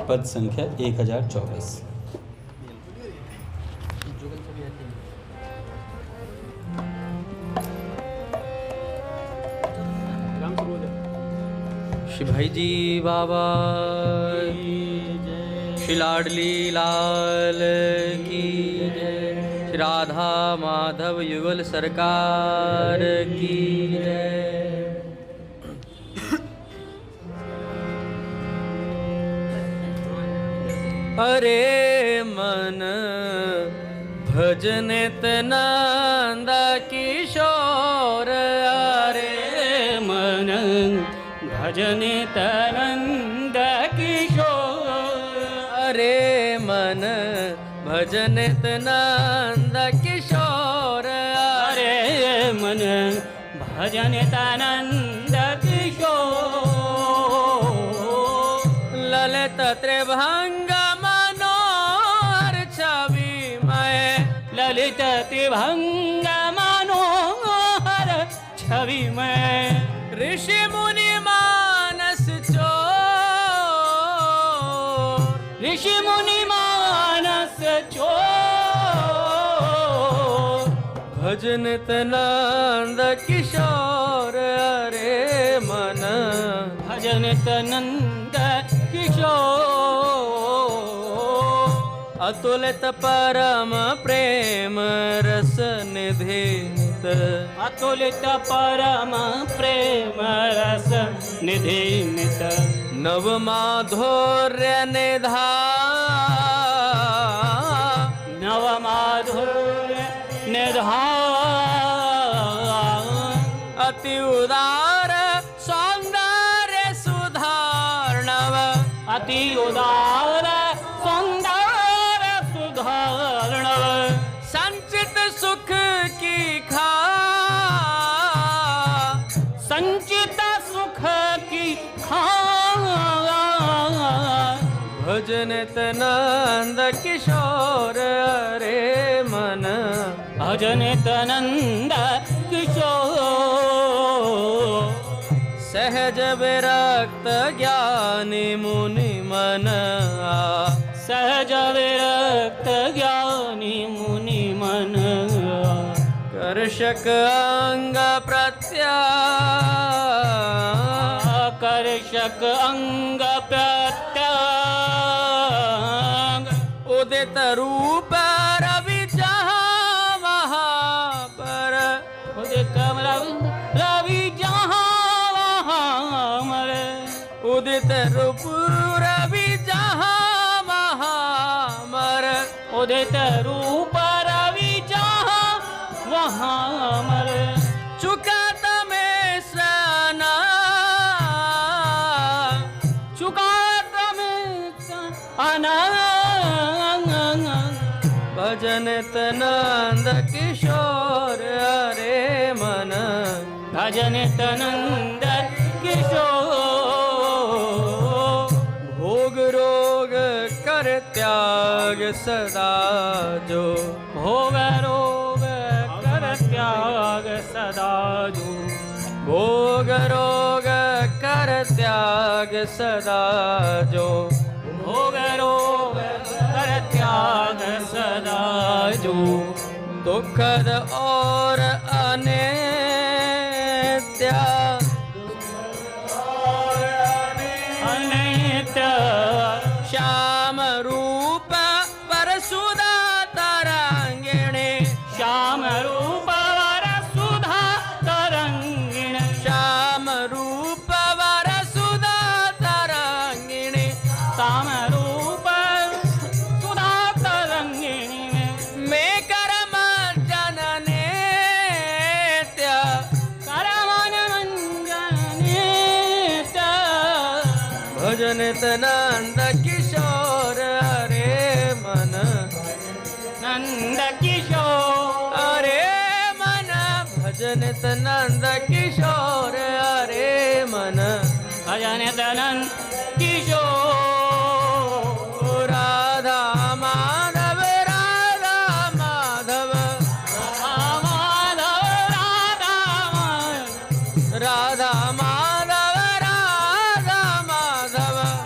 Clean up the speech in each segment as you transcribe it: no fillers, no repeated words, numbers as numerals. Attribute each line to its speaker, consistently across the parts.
Speaker 1: पद संख्या 1024।
Speaker 2: श्री भाई जी बाबा श्री लाडली लाल की जय, श्री राधा माधव युगल सरकार की जय। अरे मन भजन नंद किशोर, अरे मन भजन नंद किशोर, अरे मन भजन नंद किशोर, अरे मन भजन नंद किशोर। ललित त्रिभंग मनोहर छवि में, ललित त्रिभंग मनोहर छवि में, ऋषि मुनि मानस चोर, ऋषि मुनि मानस चोर। भजन नंद किशोर, अरे मन भजन नंद किशोर। अतुलित परम प्रेम रस निधित, अतुलित परम प्रेम रस निधित, नव माधुर्य निधान, नव माधुर्य निधान। अति उदार सौंदर्य सुधारणव, अति उदार सौंदर्य सुधारणव। संचित सुख की खा, संचित सुख की खा। भजन नंद किशोर, अरे मन भजन नंद किशोर। सहज विरक्त ज्ञानी मुनि मन, सहज विरक्त ज्ञानी मुनि मन। कर्षक अंग प्रत्याग, कर्षक अंग प्रत्याग। उदित रूप रवि जहाँ वहाँ पर, उदित रवि जहाँ उदित रूप रवि जहाँ महामर, उदित रूप रवि जहाँ वहाँ मर। चुका तमें स्नान, चुका तमें स्नान। भजन नंद किशोर, अरे मन भजन नंद किशोर। भोग रोग कर त्याग सदा जो, भोग रोग कर त्याग सदा जो। भोग रोग कर त्याग सदा जो, भोग रोग कर त्याग सदा जो। दुखद और अनित्य, श्याम रूप वरसुधा तरंगिणी, श्याम रूप वरसुधा तरंगिणी। श्याम रूप वरसुधा तरंगिणी, श्याम रूप सुधा तरंगिणी। मैं कर्म जनने भजन नंद किशोर, अरे मन नंद किशोर, अरे मन भजन नंद किशोर, अरे मन भजन नंद किशोर। राधा माधव, राधा माधव, राधा माधव, राधा माधव,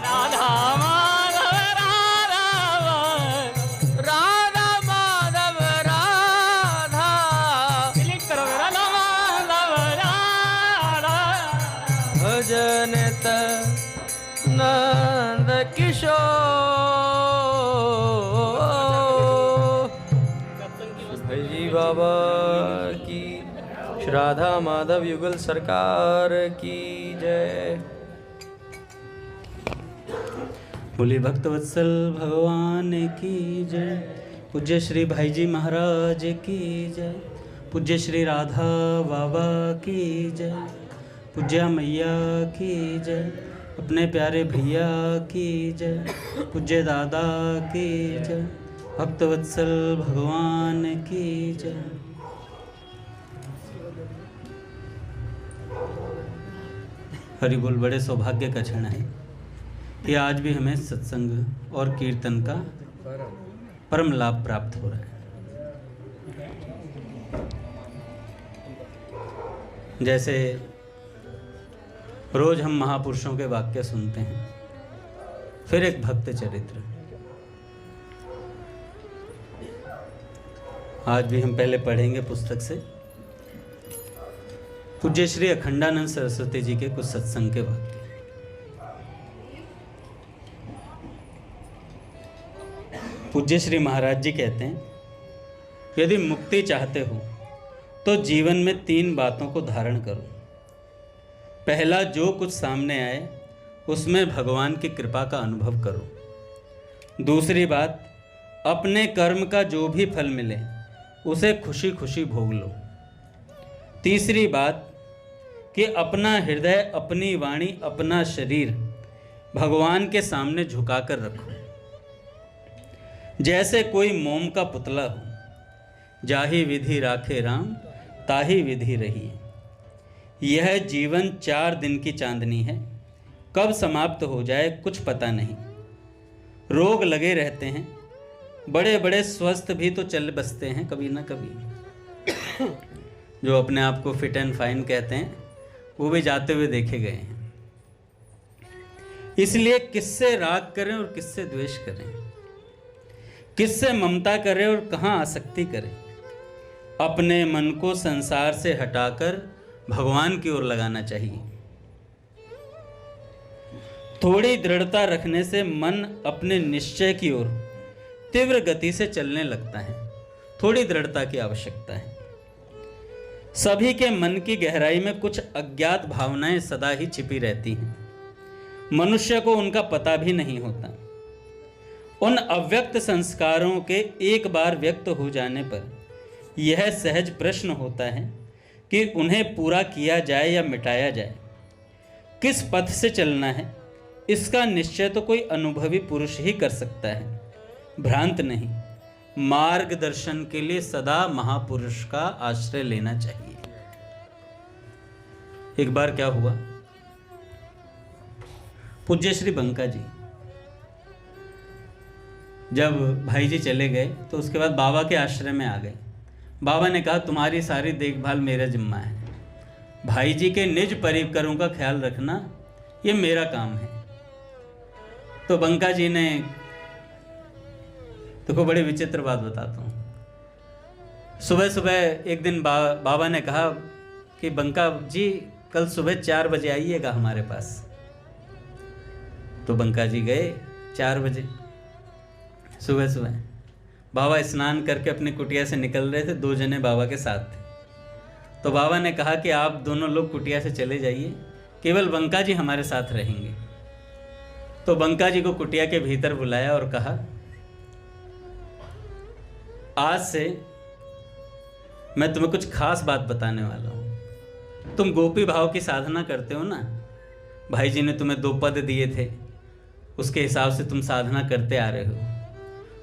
Speaker 2: राधा माधव, नंद किशोर। भाई जी बाबा की, राधा माधव युगल सरकार की जय।
Speaker 1: बोले भक्तवत्सल भगवान की जय। पूज्य श्री भाई जी महाराज की जय। पूज्य श्री राधा बाबा की जय। पूज्य मैया की जय। अपने प्यारे भैया की जय। पूज्य दादा की जय। भक्तवत्सल भगवान की जय। हरि बोल। बड़े सौभाग्य का क्षण है कि आज भी हमें सत्संग और कीर्तन का परम लाभ प्राप्त हो रहा है। जैसे रोज हम महापुरुषों के वाक्य सुनते हैं, फिर एक भक्त चरित्र। आज भी हम पहले पढ़ेंगे पुस्तक से पूज्य श्री अखंडानंद सरस्वती जी के कुछ सत्संग के वाक्य। पूज्य श्री महाराज जी कहते हैं, यदि मुक्ति चाहते हो तो जीवन में 3 बातों को धारण करो। पहला, जो कुछ सामने आए उसमें भगवान की कृपा का अनुभव करो। दूसरी बात, अपने कर्म का जो भी फल मिले उसे खुशी खुशी भोग लो। तीसरी बात कि अपना हृदय, अपनी वाणी, अपना शरीर भगवान के सामने झुकाकर रखो, जैसे कोई मोम का पुतला हो। जाही विधि राखे राम, ताही विधि रही। यह जीवन 4 दिन की चांदनी है, कब समाप्त हो जाए कुछ पता नहीं। रोग लगे रहते हैं, बड़े बड़े स्वस्थ भी तो चल बसते हैं कभी ना कभी। जो अपने आप को फिट एंड फाइन कहते हैं, वो भी जाते हुए देखे गए हैं। इसलिए किससे राग करें और किससे द्वेष करें, किससे ममता करें और कहाँ आसक्ति करें। अपने मन को संसार से हटाकर भगवान की ओर लगाना चाहिए। थोड़ी दृढ़ता रखने से मन अपने निश्चय की ओर तीव्र गति से चलने लगता है। थोड़ी दृढ़ता की आवश्यकता है। सभी के मन की गहराई में कुछ अज्ञात भावनाएं सदा ही छिपी रहती हैं। मनुष्य को उनका पता भी नहीं होता। उन अव्यक्त संस्कारों के एक बार व्यक्त हो जाने पर यह सहज प्रश्न होता है कि उन्हें पूरा किया जाए या मिटाया जाए। किस पथ से चलना है, इसका निश्चय तो कोई अनुभवी पुरुष ही कर सकता है, भ्रांत नहीं। मार्गदर्शन के लिए सदा महापुरुष का आश्रय लेना चाहिए। एक बार क्या हुआ, पूज्य श्री बंका जी जब भाई जी चले गए तो उसके बाद बाबा के आश्रय में आ गए। बाबा ने कहा, तुम्हारी सारी देखभाल मेरा जिम्मा है। भाई जी के निज परिकरों का ख्याल रखना ये मेरा काम है। तो बंका जी ने, तुमको बड़ी विचित्र बात बताता हूँ। सुबह सुबह एक दिन बाबा ने कहा कि बंका जी कल सुबह 4 बजे आइएगा हमारे पास। तो बंका जी गए 4 बजे सुबह सुबह। बाबा स्नान करके अपनी कुटिया से निकल रहे थे, 2 जने बाबा के साथ थे। तो बाबा ने कहा कि आप दोनों लोग कुटिया से चले जाइए, केवल बंका जी हमारे साथ रहेंगे। तो बंका जी को कुटिया के भीतर बुलाया और कहा, आज से मैं तुम्हें कुछ खास बात बताने वाला हूं। तुम गोपी भाव की साधना करते हो ना, भाई जी ने तुम्हें 2 पद दिए थे, उसके हिसाब से तुम साधना करते आ रहे हो।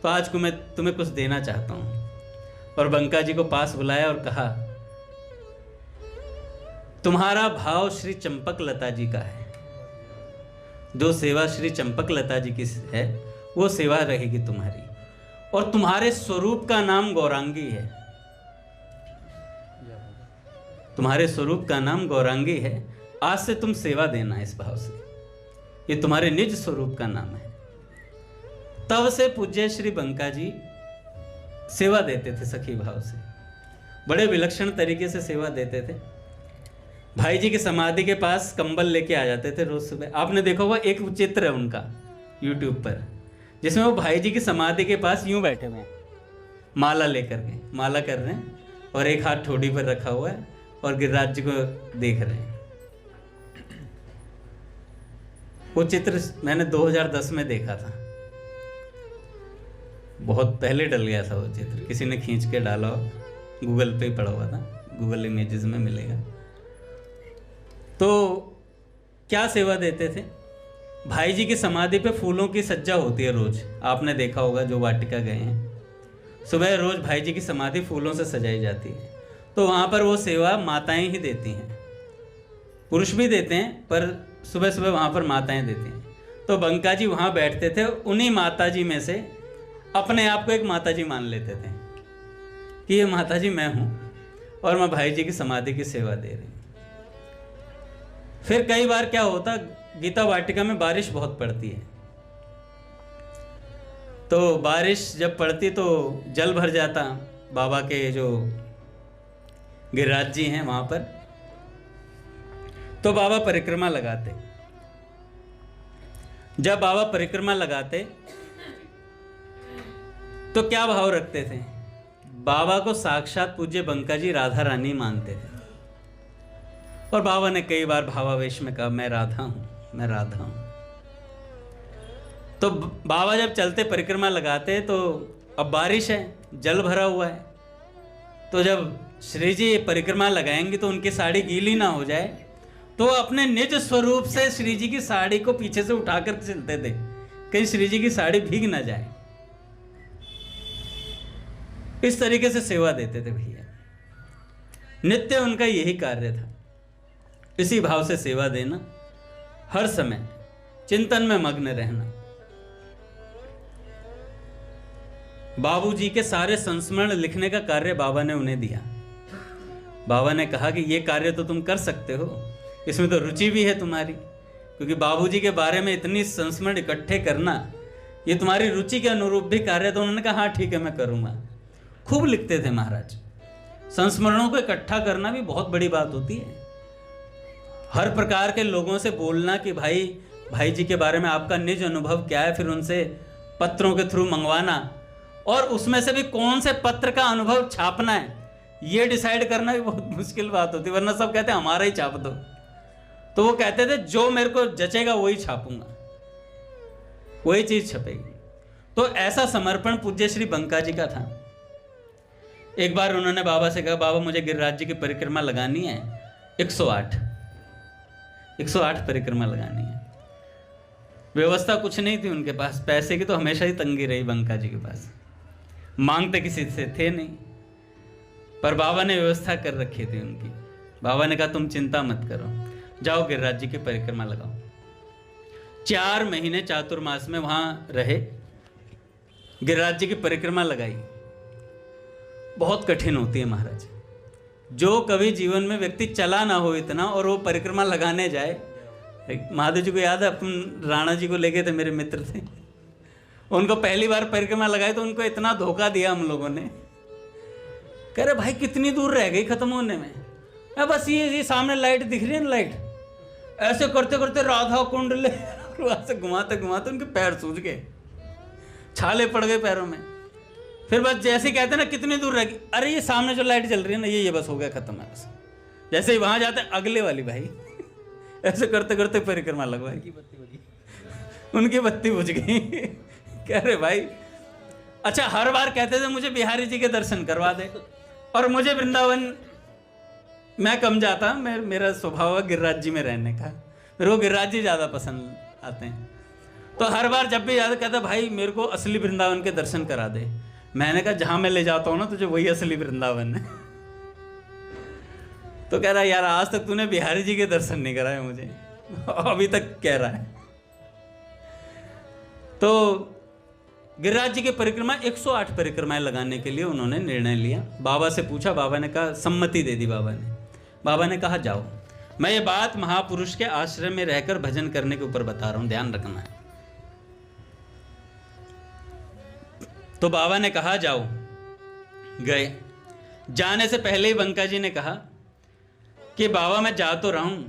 Speaker 1: तो आज को मैं तुम्हें कुछ देना चाहता हूं। और बंका जी को पास बुलाया और कहा, तुम्हारा भाव श्री चंपक लता जी का है। जो सेवा श्री चंपक लता जी की है वो सेवा रहेगी तुम्हारी। और तुम्हारे स्वरूप का नाम गौरांगी है। तुम्हारे स्वरूप का नाम गौरांगी है। आज से तुम सेवा देना इस भाव से, ये तुम्हारे निज स्वरूप का नाम है। तब से पूज्य श्री बंका जी सेवा देते थे सखी भाव से, बड़े विलक्षण तरीके से सेवा देते थे। भाई जी की समाधि के पास कंबल लेके आ जाते थे रोज सुबह। आपने देखा होगा एक चित्र है उनका यूट्यूब पर, जिसमें वो भाई जी की समाधि के पास यूं बैठे हुए हैं, माला लेकर के माला कर रहे हैं, और एक हाथ ठोड़ी पर रखा हुआ है और गिरिराज जी को देख रहे हैं। वो चित्र मैंने 2010 में देखा था, बहुत पहले डल गया था वो चित्र, किसी ने खींच के डाला, गूगल पे ही पड़ा हुआ था, गूगल इमेजेस में मिलेगा। तो क्या सेवा देते थे? भाई जी की समाधि पे फूलों की सज्जा होती है रोज, आपने देखा होगा जो वाटिका गए हैं, सुबह रोज भाई जी की समाधि फूलों से सजाई जाती है। तो वहाँ पर वो सेवा माताएं ही देती हैं, पुरुष भी देते हैं पर सुबह सुबह वहाँ पर माताएं देती हैं। तो बंका जी वहाँ बैठते थे, उन्हीं माता जी में से अपने आप को एक माता जी मान लेते थे कि ये माता जी मैं हूँ और मैं भाई जी की समाधि की सेवा दे रही हूँ। फिर कई बार क्या होता, गीता वाटिका में बारिश बहुत पड़ती है, तो बारिश जब पड़ती तो जल भर जाता बाबा के जो गिरिराज जी हैं वहां पर। तो बाबा परिक्रमा लगाते, जब बाबा परिक्रमा लगाते तो क्या भाव रखते थे? बाबा को साक्षात पूज्य बंका जी राधा रानी मानते थे, और बाबा ने कई बार भावावेश में कहा मैं राधा हूं, मैं राधा हूं। तो बाबा जब चलते परिक्रमा लगाते तो अब बारिश है, जल भरा हुआ है, तो जब श्री जी परिक्रमा लगाएंगे तो उनकी साड़ी गीली ना हो जाए, तो अपने निज स्वरूप से श्री जी की साड़ी को पीछे से उठाकर चलते थे, कहीं श्री जी की साड़ी भीग ना जाए। इस तरीके से सेवा देते थे भैया, नित्य उनका यही कार्य था, इसी भाव से सेवा देना, हर समय चिंतन में मग्न रहना। बाबूजी के सारे संस्मरण लिखने का कार्य बाबा ने उन्हें दिया। बाबा ने कहा कि ये कार्य तो तुम कर सकते हो, इसमें तो रुचि भी है तुम्हारी, क्योंकि बाबूजी के बारे में इतनी संस्मरण इकट्ठे करना ये तुम्हारी रुचि के अनुरूप भी कार्य। तो उन्होंने कहा हाँ ठीक है मैं करूँगा। खूब लिखते थे महाराज। संस्मरणों को इकट्ठा करना भी बहुत बड़ी बात होती है। हर प्रकार के लोगों से बोलना कि भाई जी के बारे में आपका निज अनुभव क्या है, फिर उनसे पत्रों के थ्रू मंगवाना, और उसमें से भी कौन से पत्र का अनुभव छापना है ये डिसाइड करना भी बहुत मुश्किल बात होती है, वरना सब कहते हैं हमारा ही छाप दो। तो वो कहते थे जो मेरे को जचेगा वही छापूंगा, वही चीज छपेगी। तो ऐसा समर्पण पूज्य श्री बंका जी का था। एक बार उन्होंने बाबा से कहा बाबा मुझे गिरिराज जी की परिक्रमा लगानी है, 108 परिक्रमा लगानी है। व्यवस्था कुछ नहीं थी उनके पास, पैसे की तो हमेशा ही तंगी रही बंका जी के पास, मांगते किसी से थे नहीं, पर बाबा ने व्यवस्था कर रखी थी उनकी। बाबा ने कहा तुम चिंता मत करो, जाओ गिरिराज जी की परिक्रमा लगाओ। 4 महीने चातुर्मास में वहां रहे, गिरिराज जी की परिक्रमा लगाई। बहुत कठिन होती है महाराज, जो कभी जीवन में व्यक्ति चला ना हो इतना और वो परिक्रमा लगाने जाए। महादेव जी को याद है, अपन राणा जी को लेके थे, मेरे मित्र थे, उनको पहली बार परिक्रमा लगाई तो उनको इतना धोखा दिया हम लोगों ने। कह रहे भाई कितनी दूर रह गई खत्म होने में, बस ये सामने लाइट दिख रही है ना, लाइट। ऐसे करते करते राधा कुंड ले वहां से घुमाते घुमाते उनके पैर सूज गए, छाले पड़ गए पैरों में। फिर बस जैसे ही कहते ना कितनी दूर रह गई, अरे ये सामने जो लाइट जल रही है ना ये बस हो गया खत्म है बस। जैसे ही वहां जाते अगले वाली भाई, ऐसे करते करते परिक्रमा लगवाई, उनकी बत्ती बुझ गई। कह रहे भाई अच्छा, हर बार कहते थे मुझे बिहारी जी के दर्शन करवा दे, और मुझे वृंदावन मैं कम जाता, मेरा स्वभाव है गिरिराज जी में रहने का, मेरे को गिरिराज जी ज़्यादा पसंद आते हैं। तो हर बार जब भी याद कहता भाई मेरे को असली वृंदावन के दर्शन करा दे। मैंने कहा जहाँ मैं ले जाता हूँ ना तुझे वही असली वृंदावन है। तो कह रहा यार आज तक तूने बिहारी जी के दर्शन नहीं कराए मुझे, अभी तक कह रहा है। तो गिरिराज जी की परिक्रमा 108 परिक्रमाएं लगाने के लिए उन्होंने निर्णय लिया। बाबा से पूछा, बाबा ने कहा सम्मति दे दी बाबा ने। बाबा ने कहा जाओ, मैं ये बात महापुरुष के आश्रम में रहकर भजन करने के ऊपर बता रहा हूं, ध्यान रखना है। तो बाबा ने कहा जाओ, गए। जाने से पहले ही बंका जी ने कहा कि बाबा मैं जा तो रहा हूं,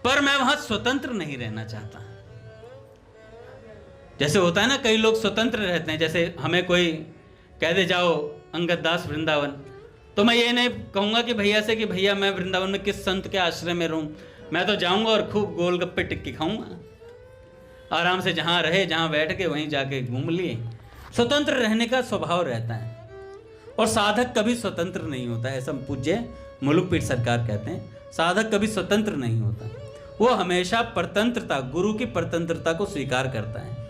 Speaker 1: पर मैं वहां स्वतंत्र नहीं रहना चाहता। जैसे होता है ना, कई लोग स्वतंत्र रहते हैं। जैसे हमें कोई कह दे जाओ अंगद दास वृंदावन, तो मैं ये नहीं कहूंगा कि भैया से कि भैया मैं वृंदावन में किस संत के आश्रय में रहूं, मैं तो जाऊंगा और खूब गोलगप्पे टिक्की खाऊंगा, आराम से जहां रहे जहां बैठ के वहीं जाके घूम लिए। स्वतंत्र रहने का स्वभाव रहता है, और साधक कभी स्वतंत्र नहीं होता है। ऐसा पूज्य मुलुकपीठ सरकार कहते हैं, साधक कभी स्वतंत्र नहीं होता, वो हमेशा परतंत्रता, गुरु की परतंत्रता को स्वीकार करता है।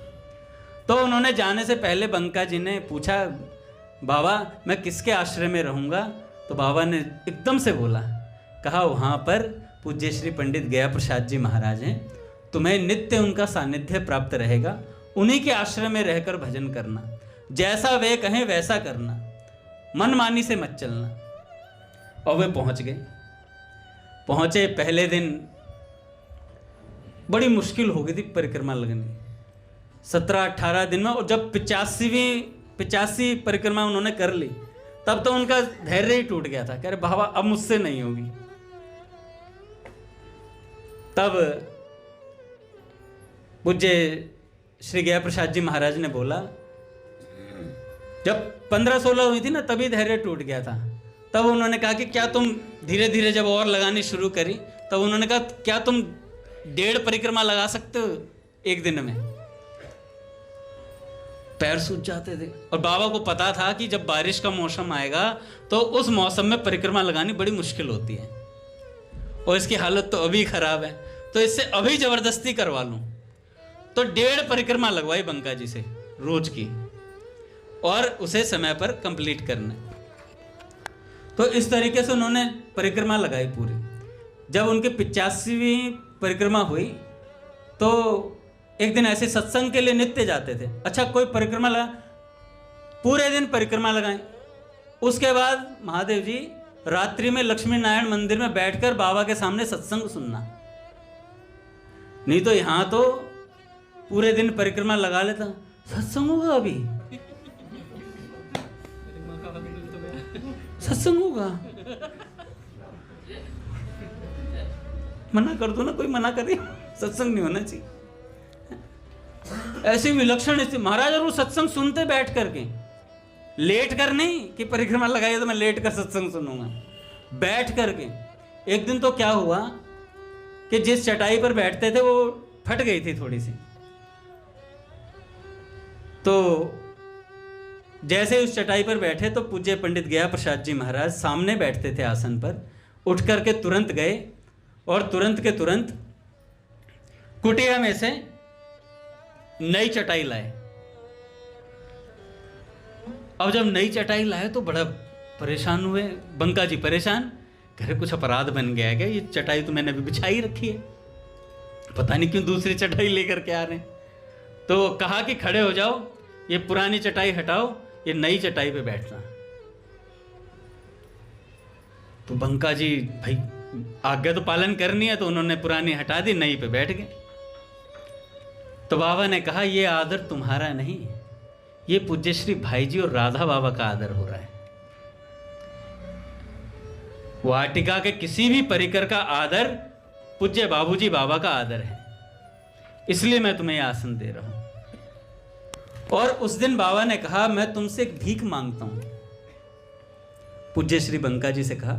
Speaker 1: तो उन्होंने जाने से पहले बंका जी ने पूछा, बाबा मैं किसके आश्रय में रहूंगा? तो बाबा ने एकदम से बोला, कहा वहां पर पूज्य श्री पंडित गया प्रसाद जी महाराज हैं, तुम्हें नित्य उनका सानिध्य प्राप्त रहेगा, उन्हीं के आश्रय में रहकर भजन करना, जैसा वे कहें वैसा करना, मनमानी से मत चलना। और वे पहुंच गए। पहुंचे पहले दिन बड़ी मुश्किल हो गई थी परिक्रमा लगनी, 17-18 दिन में। और जब 85 परिक्रमा उन्होंने कर ली, तब तो उनका धैर्य ही टूट गया था। कह रहे बाबा अब मुझसे नहीं होगी। तब पूज्य श्री गया प्रसाद जी महाराज ने बोला, जब 15-16 हुई थी ना, तभी धैर्य टूट गया था। तब उन्होंने कहा कि क्या तुम धीरे धीरे जब और लगानी शुरू करी, तब उन्होंने कहा क्या तुम 1.5 परिक्रमा लगा सकते हो एक दिन में? पैर सूज जाते थे। और बाबा को पता था कि जब बारिश का मौसम आएगा तो उस मौसम में परिक्रमा लगानी बड़ी मुश्किल होती है, और इसकी हालत तो अभी खराब है, तो इससे अभी जबरदस्ती करवा लूं। तो 1.5 परिक्रमा लगवाई बंका जी से रोज की, और उसे समय पर कंप्लीट करना। तो इस तरीके से उन्होंने परिक्रमा लगाई पूरी। जब उनकी 85वीं परिक्रमा हुई तो एक दिन ऐसे सत्संग के लिए नित्य जाते थे। अच्छा, कोई परिक्रमा लगा, पूरे दिन परिक्रमा लगाएं। उसके बाद महादेव जी रात्रि में लक्ष्मी नारायण मंदिर में बैठकर बाबा के सामने सत्संग सुनना। नहीं तो यहां तो पूरे दिन परिक्रमा लगा लेता, सत्संग होगा अभी, सत्संग होगा, मना कर दो ना, कोई मना करे, सत्संग नहीं होना चाहिए। ऐसी विलक्षण स्थिति। महाराज और वो सत्संग सुनते बैठ करके, लेट कर नहीं कि परिक्रमा लगाई तो मैं लेट कर सत्संग सुनूंगा, बैठ करके। एक दिन तो क्या हुआ कि जिस चटाई पर बैठते थे वो फट गई थी थोड़ी सी, तो जैसे उस चटाई पर बैठे तो पूज्य पंडित गया प्रसाद जी महाराज सामने बैठते थे आसन पर, उठ करके तुरंत गए और तुरंत के तुरंत कुटिया में से नई चटाई लाए। अब जब नई चटाई लाए तो बड़ा परेशान हुए बंका जी, परेशान, कह रहे कुछ अपराध बन गया है क्या? ये चटाई तो मैंने अभी बिछाई रखी है, पता नहीं क्यों दूसरी चटाई लेकर के आ रहे हैं। तो कहा कि खड़े हो जाओ, ये पुरानी चटाई हटाओ, ये नई चटाई पे बैठना। तो बंका जी भाई आज्ञा तो पालन करनी है, तो उन्होंने पुरानी हटा दी, नई पे बैठ गए। तो बाबा ने कहा ये आदर तुम्हारा नहीं, ये पूज्य श्री भाई जी और राधा बाबा का आदर हो रहा है। वाटिका के किसी भी परिकर का आदर पूज्य बाबूजी बाबा का आदर है, इसलिए मैं तुम्हें यह आसन दे रहा हूं। और उस दिन बाबा ने कहा मैं तुमसे एक भीख मांगता हूं। पूज्य श्री बंका जी से कहा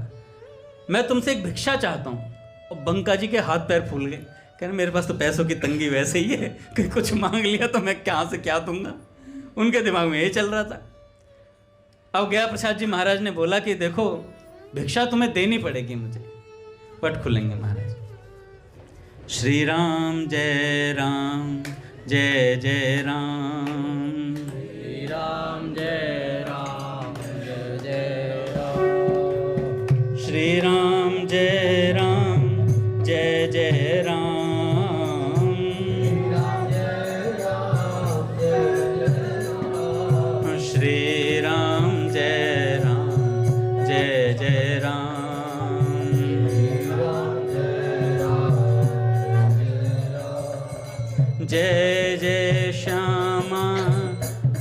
Speaker 1: मैं तुमसे एक भिक्षा चाहता हूं। और बंका जी के हाथ पैर फूल गए, कहने मेरे पास तो पैसों की तंगी वैसे ही है कि कुछ मांग लिया तो मैं कहां से क्या दूंगा। उनके दिमाग में ये चल रहा था। अब गया प्रसाद जी महाराज ने बोला कि देखो भिक्षा तुम्हें देनी पड़ेगी मुझे। पट खुलेंगे महाराज। श्री राम जय राम जय जय राम,
Speaker 2: श्री राम जय राम जय जय राम,
Speaker 1: श्री राम जय राम जय जय राम, श्री राम जय राम जय जय राम, जय जय श्यामा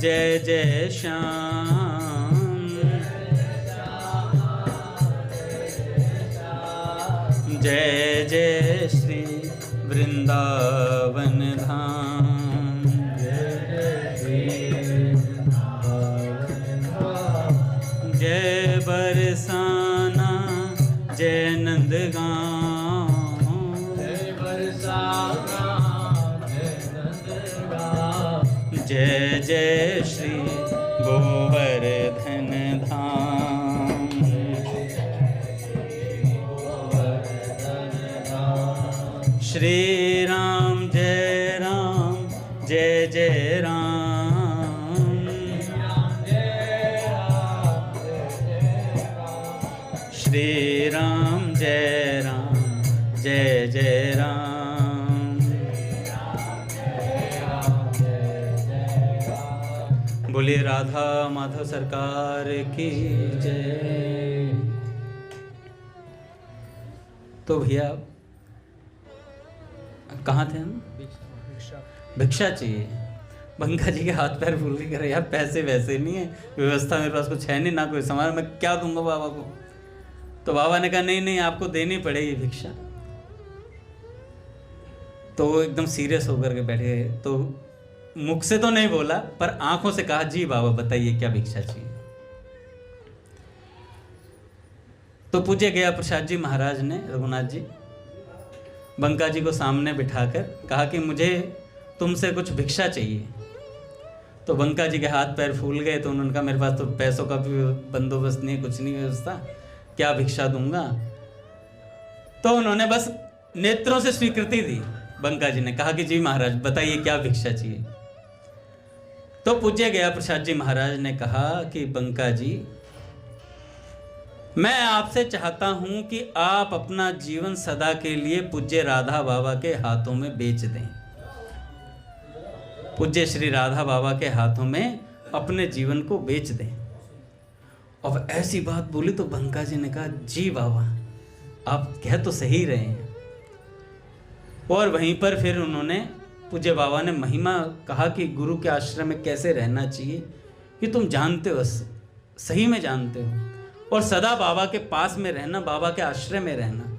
Speaker 1: जय जय श्याम, जय जय श्री वृंदावन धाम, जय बरसाना जय नंदगांव,
Speaker 2: जय बरसाना जय नंदगांव,
Speaker 1: जय जय श्री गोवर्धन धाम, श्री राम जय जय राम, श्री राम जय जय राम। बोलिए राधा माधव सरकार की जय। तो भैया कहाँ थे हम? भिक्षा चाहिए। बंका जी के हाथ पैर फूल के करे यार पैसे वैसे नहीं है, व्यवस्था मेरे पास कुछ है नहीं, ना कोई सामान, मैं क्या दूंगा बाबा को। तो बाबा ने कहा नहीं नहीं आपको देनी पड़ेगी भिक्षा। तो वो एकदम सीरियस होकर के बैठे, तो मुख से तो नहीं बोला पर आंखों से कहा जी बाबा बताइए क्या भिक्षा चाहिए। तो पूज्य गया प्रसाद जी महाराज ने, रघुनाथ जी, बंका जी को सामने बिठाकर कहा कि मुझे तुमसे कुछ भिक्षा चाहिए। तो बंका जी के हाथ पैर फूल गए, तो उन्होंने कहा मेरे पास तो पैसों का भी बंदोबस्त नहीं है, कुछ नहीं व्यवस्था, क्या भिक्षा दूंगा। तो उन्होंने बस नेत्रों से स्वीकृति दी। बंका जी ने कहा कि जी महाराज बताइए क्या भिक्षा चाहिए। तो पूज्य गया प्रसाद जी महाराज ने कहा कि बंका जी मैं आपसे चाहता हूं कि आप अपना जीवन सदा के लिए पूज्य राधा बाबा के हाथों में बेच दें। पूज्य श्री राधा बाबा के हाथों में अपने जीवन को बेच दें। अब ऐसी बात बोली तो बंका जी ने कहा जी बाबा आप कह तो सही रहे हैं। और वहीं पर फिर उन्होंने, पूज्य बाबा ने महिमा कहा कि गुरु के आश्रम में कैसे रहना चाहिए कि तुम जानते हो, सही में जानते हो, और सदा बाबा के पास में रहना, बाबा के आश्रय में रहना।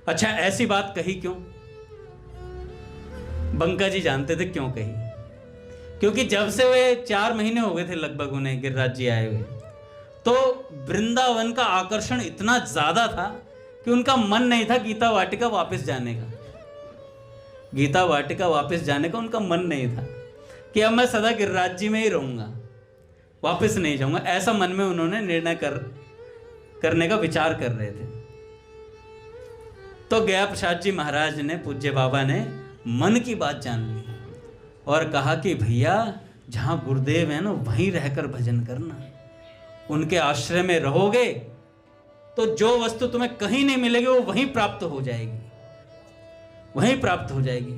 Speaker 1: अच्छा ऐसी बात कही क्यों? बंका जी जानते थे क्यों कही, क्योंकि जब से वे 4 महीने हो गए थे लगभग उन्हें गिरिराज जी आए हुए, तो वृंदावन का आकर्षण इतना ज्यादा था कि उनका मन नहीं था गीता वाटिका वापस जाने का। गीता वाटिका वापस जाने का उनका मन नहीं था कि अब मैं सदा गिरिराज जी में ही रहूंगा, वापस नहीं जाऊंगा। ऐसा मन में उन्होंने निर्णय करने का विचार कर रहे थे। तो गया प्रसाद जी महाराज ने, पूज्य बाबा ने मन की बात जान ली और कहा कि भैया जहां गुरुदेव है ना वहीं रहकर भजन करना, उनके आश्रय में रहोगे तो जो वस्तु तुम्हें कहीं नहीं मिलेगी वो वहीं प्राप्त हो जाएगी, वहीं प्राप्त हो जाएगी।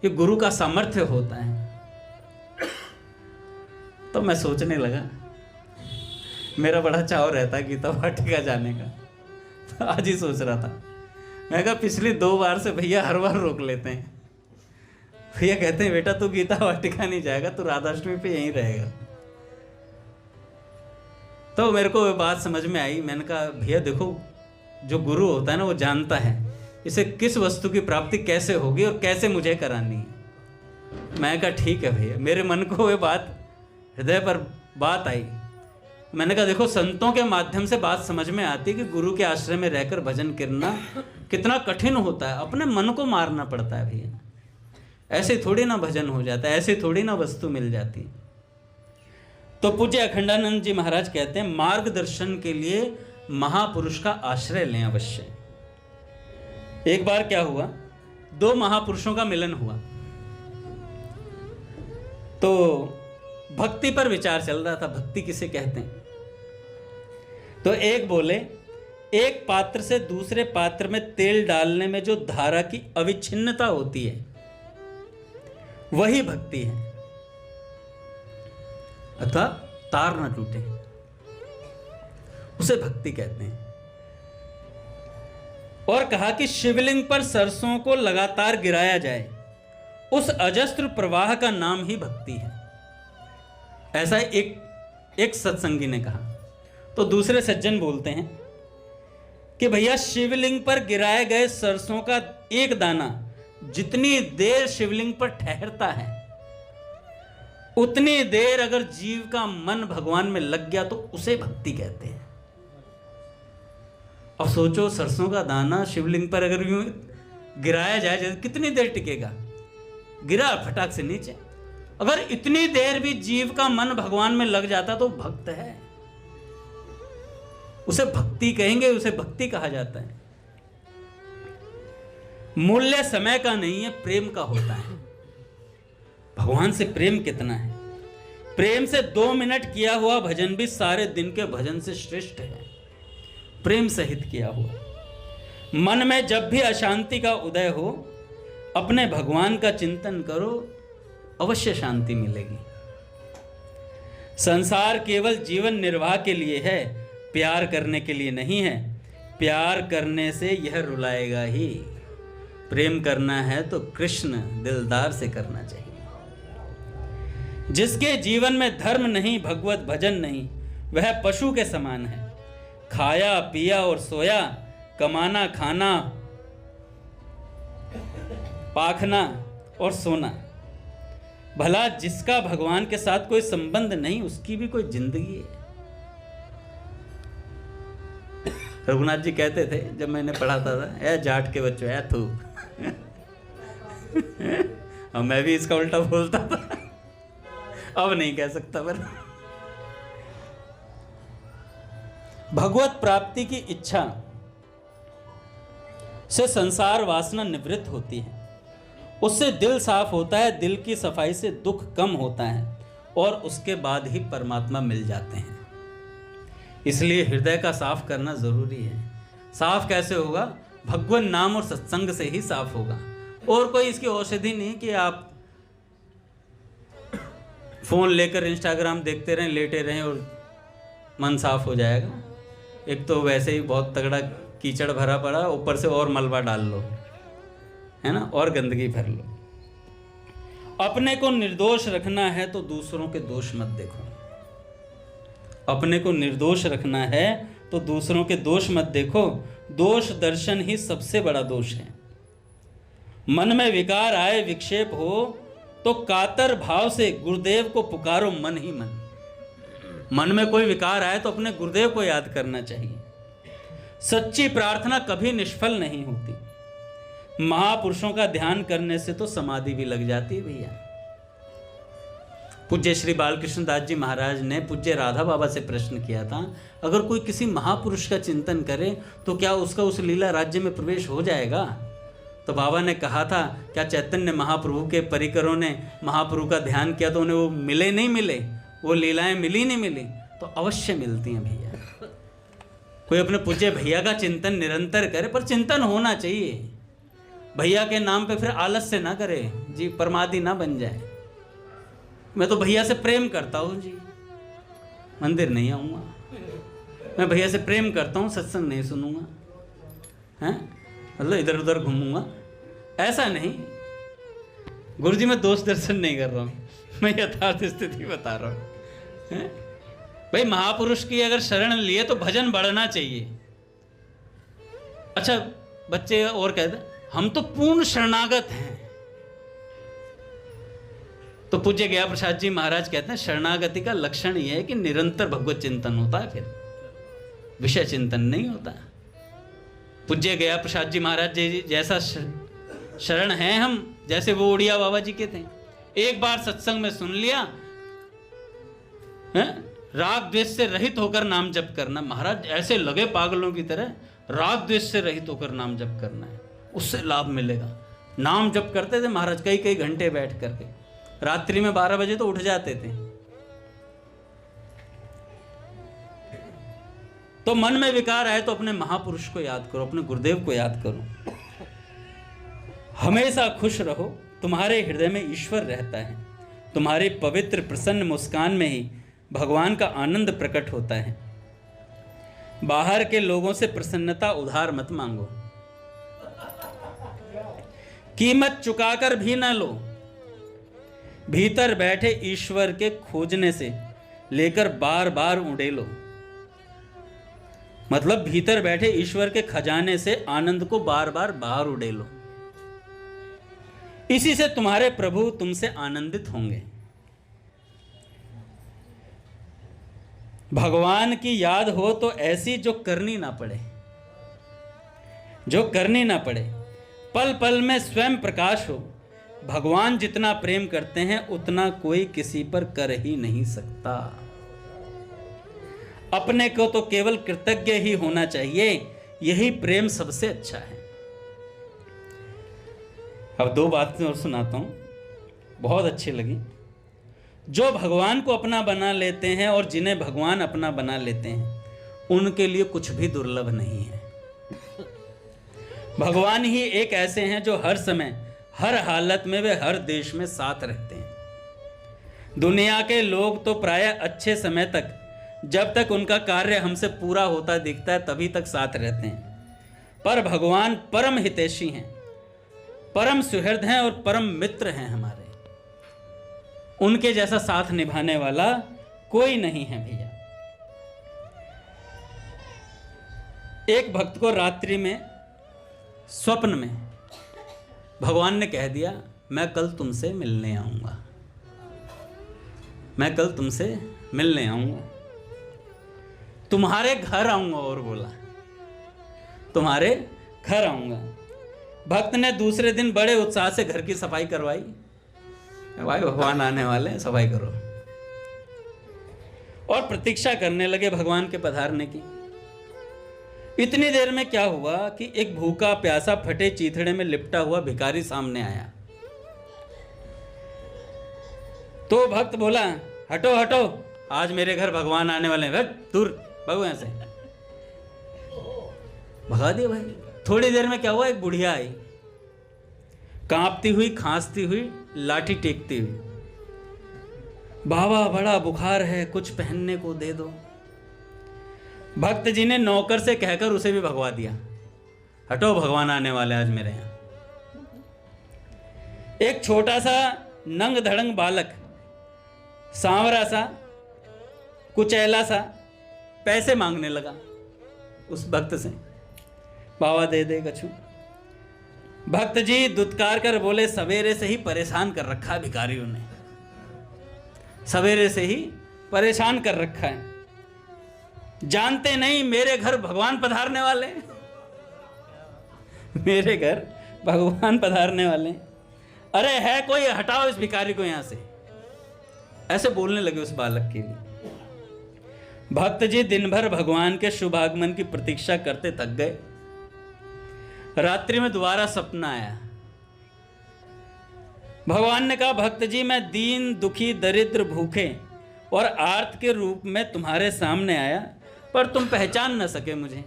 Speaker 1: ये गुरु का सामर्थ्य होता है। तो मैं सोचने लगा, मेरा बड़ा चाव रहता है गीता वाटिका जाने का, तो आज ही सोच रहा था। मैं कहा पिछली 2 बार से भैया हर बार रोक लेते हैं। भैया कहते हैं बेटा तू गीता वाटिका नहीं जाएगा, तू राधाष्टमी पे यहीं रहेगा। तो मेरे को बात समझ में आई। मैंने कहा भैया देखो जो गुरु होता है ना वो जानता है इसे किस वस्तु की प्राप्ति कैसे होगी और कैसे मुझे करानी है। मैं कहा ठीक है भैया। मेरे मन को वो बात, हृदय पर बात आई। मैंने कहा देखो संतों के माध्यम से बात समझ में आती है कि गुरु के आश्रय में रहकर भजन करना कितना कठिन होता है। अपने मन को मारना पड़ता है भैया, ऐसे थोड़ी ना भजन हो जाता है, ऐसे थोड़ी ना वस्तु मिल जाती। तो पूज्य अखंडानंद जी महाराज कहते हैं मार्गदर्शन के लिए महापुरुष का आश्रय लें अवश्य। एक बार क्या हुआ, 2 महापुरुषों का मिलन हुआ। तो भक्ति पर विचार चल रहा था, भक्ति किसे कहते हैं। तो एक बोले एक पात्र से दूसरे पात्र में तेल डालने में जो धारा की अविच्छिन्नता होती है वही भक्ति है, अथवा तार न टूटे, उसे भक्ति कहते हैं। और कहा कि शिवलिंग पर सरसों को लगातार गिराया जाए, उस अजस्त्र प्रवाह का नाम ही भक्ति है। ऐसा एक सत्संगी ने कहा। तो दूसरे सज्जन बोलते हैं कि भैया शिवलिंग पर गिराए गए सरसों का एक दाना जितनी देर शिवलिंग पर ठहरता है, उतनी देर अगर जीव का मन भगवान में लग गया तो उसे भक्ति कहते हैं। अब सोचो, सरसों का दाना शिवलिंग पर अगर यूं गिराया जाए, जैसे कितनी देर टिकेगा? गिरा फटाक से नीचे। अगर इतनी देर भी जीव का मन भगवान में लग जाता तो भक्त है, उसे भक्ति कहेंगे, उसे भक्ति कहा जाता है। मूल्य समय का नहीं है, प्रेम का होता है। भगवान से प्रेम कितना है? प्रेम से 2 मिनट किया हुआ भजन भी सारे दिन के भजन से श्रेष्ठ है, प्रेम सहित किया हुआ। मन में जब भी अशांति का उदय हो, अपने भगवान का चिंतन करो, अवश्य शांति मिलेगी। संसार केवल जीवन निर्वाह के लिए है, प्यार करने के लिए नहीं है। प्यार करने से यह रुलाएगा ही। प्रेम करना है तो कृष्ण दिलदार से करना चाहिए। जिसके जीवन में धर्म नहीं, भगवत भजन नहीं, वह पशु के समान है। खाया पिया और सोया, कमाना खाना, पाखना और सोना। भला जिसका भगवान के साथ कोई संबंध नहीं, उसकी भी कोई जिंदगी है? रघुनाथ जी कहते थे जब मैंने पढ़ाता था, ए जाट के बच्चों, ए तू। और मैं भी इसका उल्टा बोलता था, अब नहीं कह सकता। पर भगवत प्राप्ति की इच्छा से संसार वासना निवृत्त होती है, उससे दिल साफ होता है, दिल की सफाई से दुख कम होता है और उसके बाद ही परमात्मा मिल जाते हैं। इसलिए हृदय का साफ करना जरूरी है। साफ कैसे होगा? भगवान नाम और सत्संग से ही साफ होगा। और कोई इसकी औषधि नहीं कि आप फोन लेकर इंस्टाग्राम देखते रहें, लेटे रहें और मन साफ हो जाएगा। एक तो वैसे ही बहुत तगड़ा कीचड़ भरा पड़ा, ऊपर से और मलबा डाल लो, है ना, और गंदगी भर लो। अपने को निर्दोष रखना है तो दूसरों के दोष मत देखो। अपने को निर्दोष रखना है तो दूसरों के दोष मत देखो। दोष दर्शन ही सबसे बड़ा दोष है। मन में विकार आए, विक्षेप हो तो कातर भाव से गुरुदेव को पुकारो मन ही मन। मन में कोई विकार आए तो अपने गुरुदेव को याद करना चाहिए। सच्ची प्रार्थना कभी निष्फल नहीं होती। महापुरुषों का ध्यान करने से तो समाधि भी लग जाती है भैया। पूज्य श्री बालकृष्ण दास जी महाराज ने पूज्य राधा बाबा से प्रश्न किया था, अगर कोई किसी महापुरुष का चिंतन करे तो क्या उसका उस लीला राज्य में प्रवेश हो जाएगा? तो बाबा ने कहा था, क्या चैतन्य महाप्रभु के परिकरों ने महाप्रभु का ध्यान किया तो उन्हें वो मिले नहीं मिले, वो लीलाएं मिली नहीं मिली? तो अवश्य मिलती हैं भैया। कोई अपने पूज्य भैया का चिंतन निरंतर करे, पर चिंतन होना चाहिए। भैया के नाम पे फिर आलस्य ना करे जी, प्रमादी ना बन जाए। मैं तो भैया से प्रेम करता हूँ जी, मंदिर नहीं आऊँगा। मैं भैया से प्रेम करता हूँ, सत्संग नहीं सुनूंगा, हैं, मतलब इधर उधर घूमूंगा, ऐसा नहीं। गुरुजी मैं दोष दर्शन नहीं कर रहा हूँ, मैं यथार्थ स्थिति बता रहा हूँ। भाई महापुरुष की अगर शरण लिए तो भजन बढ़ना चाहिए। अच्छा बच्चे और कहते हम तो पूर्ण शरणागत हैं। तो पूज्य गया प्रसाद जी महाराज कहते हैं शरणागति का लक्षण यह है कि निरंतर भगवत चिंतन होता है, फिर विषय चिंतन नहीं होता। पूज्य गया प्रसाद जी महाराज जी जैसा शरण है हम, जैसे वो उड़िया बाबा जी के थे। एक बार सत्संग में सुन लिया, राग द्वेष से रहित होकर नाम जप करना। महाराज ऐसे लगे पागलों की तरह, राग द्वेष से रहित होकर नाम जप करना है, उससे लाभ मिलेगा। नाम जप करते थे महाराज कई कई घंटे बैठ करके, रात्रि में 12 बजे तो उठ जाते थे। तो मन में विकार आए तो अपने महापुरुष को याद करो, अपने गुरुदेव को याद करो। हमेशा खुश रहो, तुम्हारे हृदय में ईश्वर रहता है। तुम्हारी पवित्र प्रसन्न मुस्कान में ही भगवान का आनंद प्रकट होता है। बाहर के लोगों से प्रसन्नता उधार मत मांगो, कीमत चुकाकर भी ना लो। भीतर बैठे ईश्वर के खोजने से लेकर बार बार उड़ेलो। मतलब भीतर बैठे ईश्वर के खजाने से आनंद को बार बार बाहर उड़ेलो। इसी से तुम्हारे प्रभु तुमसे आनंदित होंगे। भगवान की याद हो तो ऐसी जो करनी ना पड़े, जो करनी ना पड़े, पल पल में स्वयं प्रकाश हो। भगवान जितना प्रेम करते हैं उतना कोई किसी पर कर ही नहीं सकता। अपने को तो केवल कृतज्ञ ही होना चाहिए, यही प्रेम सबसे अच्छा है। अब दो बातें और सुनाता हूं, बहुत अच्छी लगी। जो भगवान को अपना बना लेते हैं और जिन्हें भगवान अपना बना लेते हैं उनके लिए कुछ भी दुर्लभ नहीं है। भगवान ही एक ऐसे हैं जो हर समय हर हालत में वे हर देश में साथ रहते हैं। दुनिया के लोग तो प्राय अच्छे समय तक, जब तक उनका कार्य हमसे पूरा होता दिखता है तभी तक साथ रहते हैं, पर भगवान परम हितैषी हैं, परम सुहृद हैं और परम मित्र हैं हमारे। उनके जैसा साथ निभाने वाला कोई नहीं है भैया। एक भक्त को रात्रि में स्वप्न में भगवान ने कह दिया, मैं कल तुमसे मिलने आऊंगा, मैं कल तुमसे मिलने आऊंगा, तुम्हारे घर आऊंगा। और बोला तुम्हारे घर आऊंगा। भक्त ने दूसरे दिन बड़े उत्साह से घर की सफाई करवाई। भाई भगवान आने वाले हैं, सफाई करो। और प्रतीक्षा करने लगे भगवान के पधारने की। इतनी देर में क्या हुआ कि एक भूखा प्यासा फटे चीथड़े में लिपटा हुआ भिखारी सामने आया। तो भक्त बोला, हटो हटो, आज मेरे घर भगवान आने वाले हैं, दूर भगवान से। भगा दिया भाई। थोड़ी देर में क्या हुआ, एक बुढ़िया आई, कांपती हुई, खांसती हुई, लाठी टेकती हुई। बाबा बड़ा बुखार है, कुछ पहनने को दे दो। भक्त जी ने नौकर से कहकर उसे भी भगवा दिया। हटो, भगवान आने वाले आज मेरे यहां। एक छोटा सा नंग धड़ंग बालक, सांवरा सा, कुचैला सा, पैसे मांगने लगा उस भक्त से। बाबा दे दे कछु। भक्त जी दुत्कार कर बोले, सवेरे से ही परेशान कर रखा है भिखारियों ने, सवेरे से ही परेशान कर रखा है। जानते नहीं मेरे घर भगवान पधारने वाले, मेरे घर भगवान पधारने वाले। अरे है कोई, हटाओ इस भिखारी को यहां से। ऐसे बोलने लगे उस बालक के लिए। भक्त जी दिन भर भगवान के शुभ आगमन की प्रतीक्षा करते थक गए। रात्रि में दोबारा सपना आया। भगवान ने कहा, भक्त जी मैं दीन दुखी दरिद्र भूखे और आर्त के रूप में तुम्हारे सामने आया, पर तुम पहचान न सके मुझे।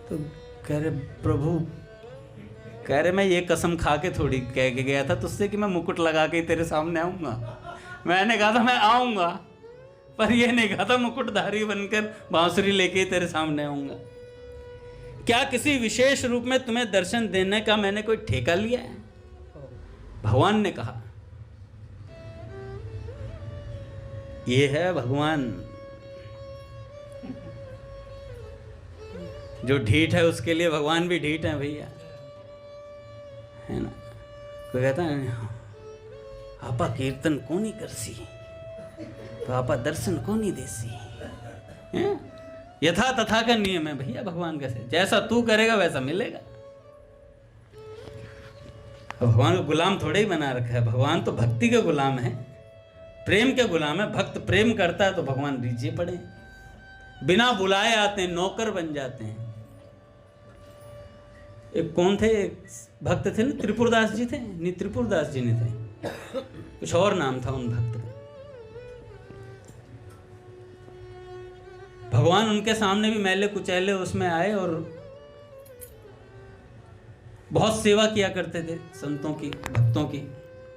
Speaker 1: तो कह रहे प्रभु, कह रहे मैं ये कसम खा के थोड़ी कह के गया था तुझसे कि मैं मुकुट लगा के तेरे सामने आऊंगा। मैंने कहा था मैं आऊंगा, पर ये नहीं कहा था मुकुटधारी बनकर बांसुरी लेके तेरे सामने आऊंगा। क्या किसी विशेष रूप में तुम्हें दर्शन देने का मैंने कोई ठेका लिया है? भगवान ने कहा, ये है भगवान। जो ढीठ है उसके लिए भगवान भी ढीठ है भैया, है ना। कोई कहता है आपा कीर्तन को नहीं करसी, तो आपा दर्शन को नहीं देसी। यथा तथा का नियम है भैया भगवान कैसे, जैसा तू करेगा वैसा मिलेगा। भगवान को गुलाम थोड़े ही बना रखा है, भगवान तो भक्ति के गुलाम है, प्रेम के गुलाम है। भक्त प्रेम करता है तो भगवान रीझे पड़े, बिना बुलाए आते हैं, नौकर बन जाते हैं। एक कौन थे, एक भक्त थे ना, त्रिपुरदास जी थे, नहीं त्रिपुरदास जी नहीं थे, कुछ और नाम था उन भक्त का। भगवान उनके सामने भी मैले कुचैले उसमें आए और बहुत सेवा किया करते थे संतों की, भक्तों की।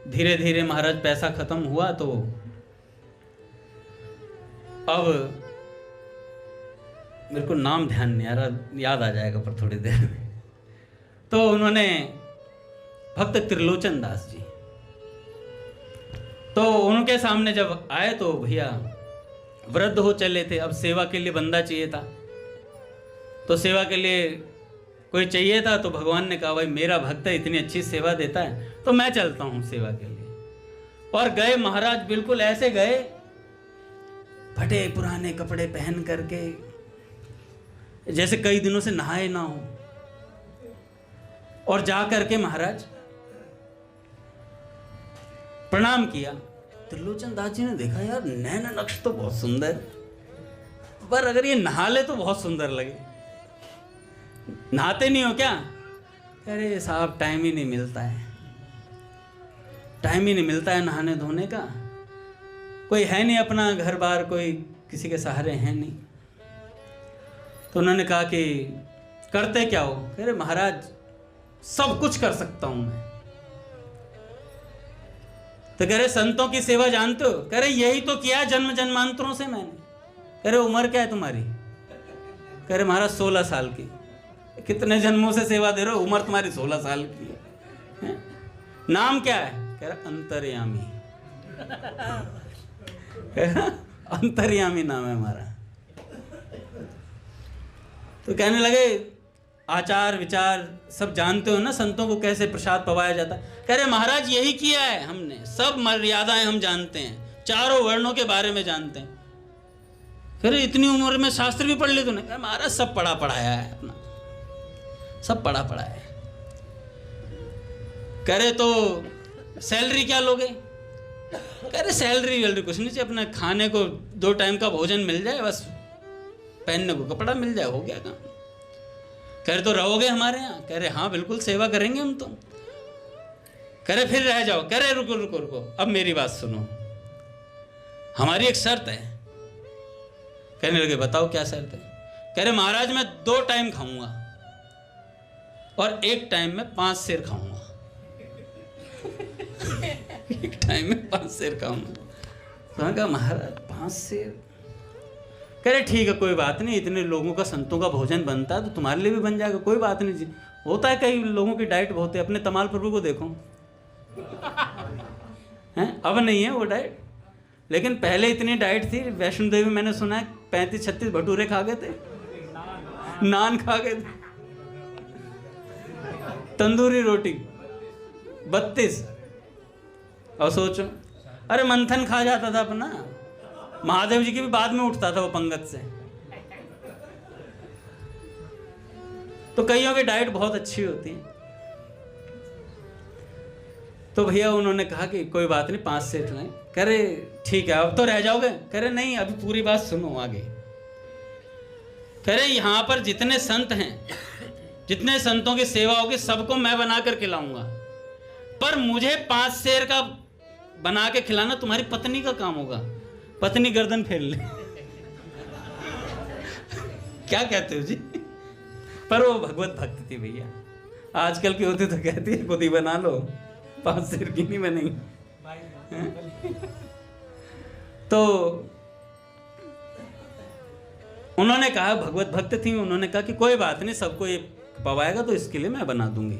Speaker 1: धीरे धीरे महाराज पैसा खत्म हुआ तो अब मेरे को नाम ध्यान नहीं आ रहा, याद आ जाएगा पर थोड़ी देर में। तो उन्होंने भक्त त्रिलोचन दास जी, तो उनके सामने जब आए तो भैया वृद्ध हो चले थे, अब सेवा के लिए बंदा चाहिए था। तो सेवा के लिए कोई चाहिए था, तो भगवान ने कहा भाई मेरा भक्त है, इतनी अच्छी सेवा देता है, तो मैं चलता हूँ सेवा के लिए। और गए महाराज, बिल्कुल ऐसे गए, फटे पुराने कपड़े पहन करके, जैसे कई दिनों से नहाए ना हो, और जा करके महाराज प्रणाम किया। त्रिलोचन दास जी ने देखा, यार नैन नक्श तो बहुत सुंदर, पर अगर ये नहा ले तो बहुत सुंदर लगे। नहाते नहीं हो क्या? अरे साहब टाइम ही नहीं मिलता है, टाइम ही नहीं मिलता है नहाने धोने का, कोई है नहीं अपना घर बार, कोई किसी के सहारे है नहीं। तो उन्होंने कहा कि करते क्या हो? कह रहे महाराज सब कुछ कर सकता हूं मैं। तो कह रहे संतों की सेवा जानते हो? कह रहे यही तो किया जन्म जन्मांतरों से मैंने। कह रहे उम्र क्या है तुम्हारी? कह रहे महाराज 16 साल की। कितने जन्मों से सेवा दे रहे हो, उम्र तुम्हारी 16 साल की है? नाम क्या है? कह रहा अंतर्यामी। अंतर्यामी नाम है हमारा। तो कहने लगे आचार विचार सब जानते हो ना, संतों को कैसे प्रसाद पवाया जाता है? कह रहे महाराज यही किया है हमने, सब मर्यादाएं हम जानते हैं, चारों वर्णों के बारे में जानते हैं। कह रहे इतनी उम्र में शास्त्र भी पढ़ ली तूने? कह महाराज सब पढ़ा पढ़ाया है अपना, सब पढ़ा पढ़ाया है। कह रहे तो सैलरी क्या लोगे? कह रहे सैलरी वैलरी कुछ नहीं चाहिए, अपना खाने को 2 टाइम का भोजन मिल जाए, बस पहनने को कपड़ा मिल जाए, हो गया काम। कह रहे तो रहोगे हमारे यहाँ? कह रहे हाँ बिल्कुल सेवा करेंगे हम तो। कह रहे फिर रह जाओ? कह रहे रुको रुको रुको, अब मेरी बात सुनो, हमारी एक शर्त है। कहने लगे बताओ क्या शर्त है? कह रहे महाराज मैं 2 टाइम खाऊंगा और 1 टाइम में 5 सेर खाऊंगा। 1 टाइम में 5 सेर खाऊंगा। तो कहा महाराज 5 सेर? कह रहे ठीक है कोई बात नहीं, इतने लोगों का संतों का भोजन बनता है तो तुम्हारे लिए भी बन जाएगा, कोई बात नहीं जी। होता है कई लोगों की डाइट बहुत है, अपने तमाल प्रभु को देखो हैं, अब नहीं है वो डाइट, लेकिन पहले इतनी डाइट थी। वैष्णो देवी मैंने सुना है 35-36 भटूरे खा गए थे, नान खा गए थे, तंदूरी रोटी 32। और सोचो, अरे मंथन खा जाता था अपना, महादेव जी की भी बाद में उठता था वो पंगत से। तो कईयों की डाइट बहुत अच्छी होती है। तो भैया उन्होंने कहा कि कोई बात नहीं 5 सेर लें। कह रहे ठीक है अब तो रह जाओगे? कह रहे नहीं अभी पूरी बात सुनो आगे। कह रहे यहां पर जितने संत हैं, जितने संतों की सेवा होगी सबको मैं बना कर खिलाऊंगा, पर मुझे 5 सेर का बना के खिलाना तुम्हारी पत्नी का काम होगा। पत्नी गर्दन फेर ले। क्या कहते हो जी? पर वो भगवत भक्त थी भैया, आजकल की होती तो कहती है खुद ही बना लो, 5 सेर की नहीं बनेगी। तो उन्होंने कहा, भगवत भक्त थी, उन्होंने कहा कि कोई बात नहीं, सबको ये पवाएगा तो इसके लिए मैं बना दूंगी,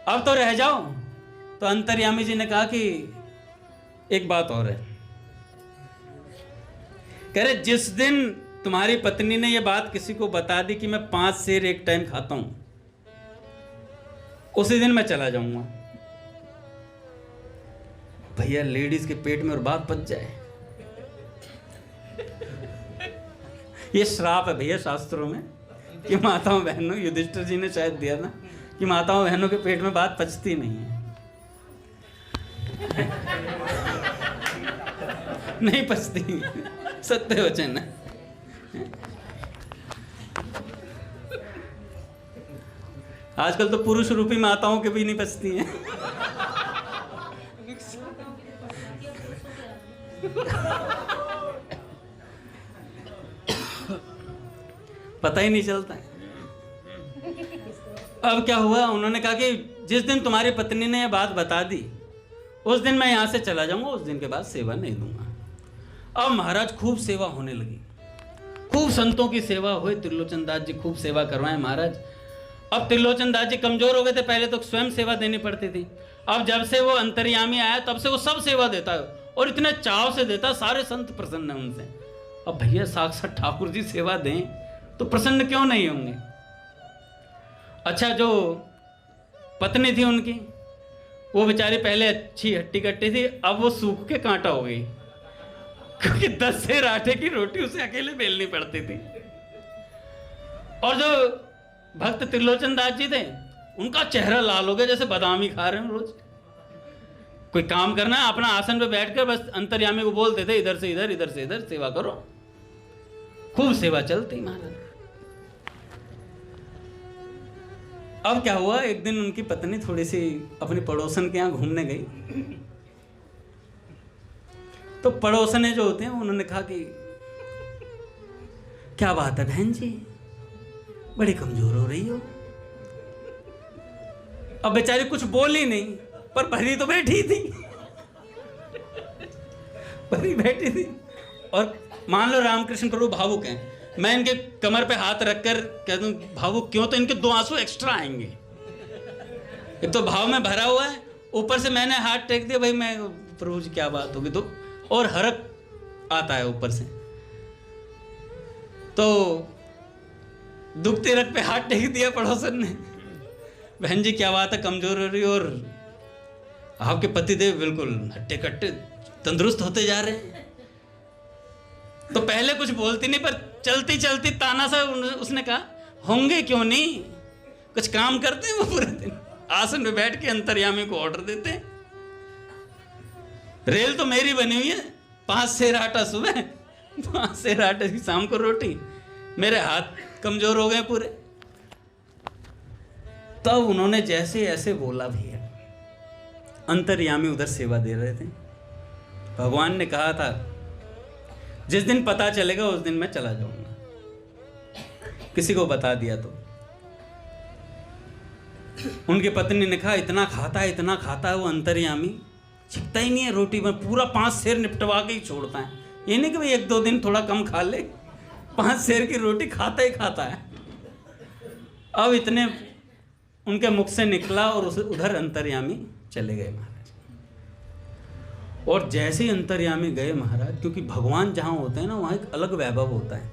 Speaker 1: अब तो रह जाओ। तो अंतर्यामी जी ने कहा कि एक बात और है। कह रहे जिस दिन तुम्हारी पत्नी ने यह बात किसी को बता दी कि मैं 5 सेर 1 टाइम खाता हूं, उसी दिन मैं चला जाऊंगा। भैया लेडीज के पेट में और बात पच जाए, ये श्राप है भैया शास्त्रों में कि माताओं बहनों, युधिष्ठिर जी ने शायद दिया ना कि माताओं बहनों के पेट में बात पचती नहीं है। नहीं पचती, सत्य वचन है। आजकल तो पुरुष रूपी माताओं के भी नहीं पचती हैं। पता ही नहीं चलता है। अब क्या हुआ, उन्होंने कहा कि जिस दिन तुम्हारी पत्नी ने यह बात बता दी उस दिन मैं यहां से चला जाऊंगा, उस दिन के बाद सेवा नहीं दूंगा। अब महाराज खूब सेवा होने लगी, खूब संतों की सेवा हुई। त्रिलोचन दास जी खूब सेवा करवाए महाराज। अब त्रिलोचन दास जी कमजोर हो गए थे, पहले तो स्वयं सेवा देनी पड़ती थी। अब जब से वो अंतर्यामी आया तब से वो सब सेवा देता है, और इतने चाव से देता, सारे संत प्रसन्न हैं उनसे। अब भैया साक्षात ठाकुर जी सेवा दें तो प्रसन्न क्यों नहीं होंगे। अच्छा, जो पत्नी थी उनकी, वो बेचारी पहले अच्छी हट्टी कट्टी थी, अब वो सूख के कांटा हो गई, क्योंकि 10 सेर आटे की रोटी उसे अकेले बेलनी पड़ती थी। और जो भक्त त्रिलोचन दास जी थे, उनका चेहरा लाल हो गया जैसे बादाम ही खा रहे हैं रोज। कोई काम करना है, अपना आसन पे बैठकर बस अंतर्यामी को बोलते थे, इधर से इधर, इधर से इधर सेवा करो। खूब सेवा चलती महाराज। अब क्या हुआ, एक दिन उनकी पत्नी थोड़ी सी अपनी पड़ोसन के यहाँ घूमने गई, तो पड़ोसने जो होते हैं उन्होंने कहा कि क्या बात है बहन जी, बड़ी कमजोर हो रही हो। अब बेचारी कुछ बोली नहीं, पर भरी तो बैठी थी, भरी बैठी थी। और मान लो रामकृष्ण प्रभु भावुक हैं, मैं इनके कमर पे हाथ रखकर कह दूं भावुक क्यों, तो इनके 2 आंसू एक्स्ट्रा आएंगे। एक तो भाव में भरा हुआ है, ऊपर से मैंने हाथ टेक दिया, भाई मैं प्रभु जी क्या बात होगी, तो और हरक आता है ऊपर से। तो दुखते रख पे हाथ टेक दिया पड़ोसन ने, बहन जी क्या बात है, कमजोर हो रही, और आपके पतिदेव बिल्कुल हट्टे कट्टे तंदुरुस्त होते जा रहे हैं। तो पहले कुछ बोलती नहीं, पर चलती चलती ताना सा उसने कहा, होंगे क्यों नहीं, कुछ काम करते हैं वो पूरे दिन, आसन पे बैठ के अंतर्यामी को ऑर्डर देते हैं। रेल तो मेरी बनी हुई है, 5 सेर आटा सुबह, 5 सेर आटे की शाम को रोटी, मेरे हाथ कमजोर हो गए पूरे। तब उन्होंने जैसे ऐसे बोला, भैया अंतर्यामी उधर सेवा दे रहे थे, भगवान ने कहा था जिस दिन पता चलेगा उस दिन मैं चला जाऊंगा, किसी को बता दिया तो। उनकी पत्नी ने कहा इतना खाता है वो अंतर्यामी, छिपता ही नहीं है रोटी में, पूरा 5 सेर निपटवा के ही छोड़ता है। ये नहीं कि भाई 1-2 दिन थोड़ा कम खा ले, 5 सेर की रोटी खाता ही खाता है। अब इतने उनके मुख से निकला और उधर अंतर्यामी चले गए महाराज। और जैसे ही अंतर्यामी गए महाराज, क्योंकि भगवान जहाँ होते हैं ना, वहाँ एक अलग वैभव होता है।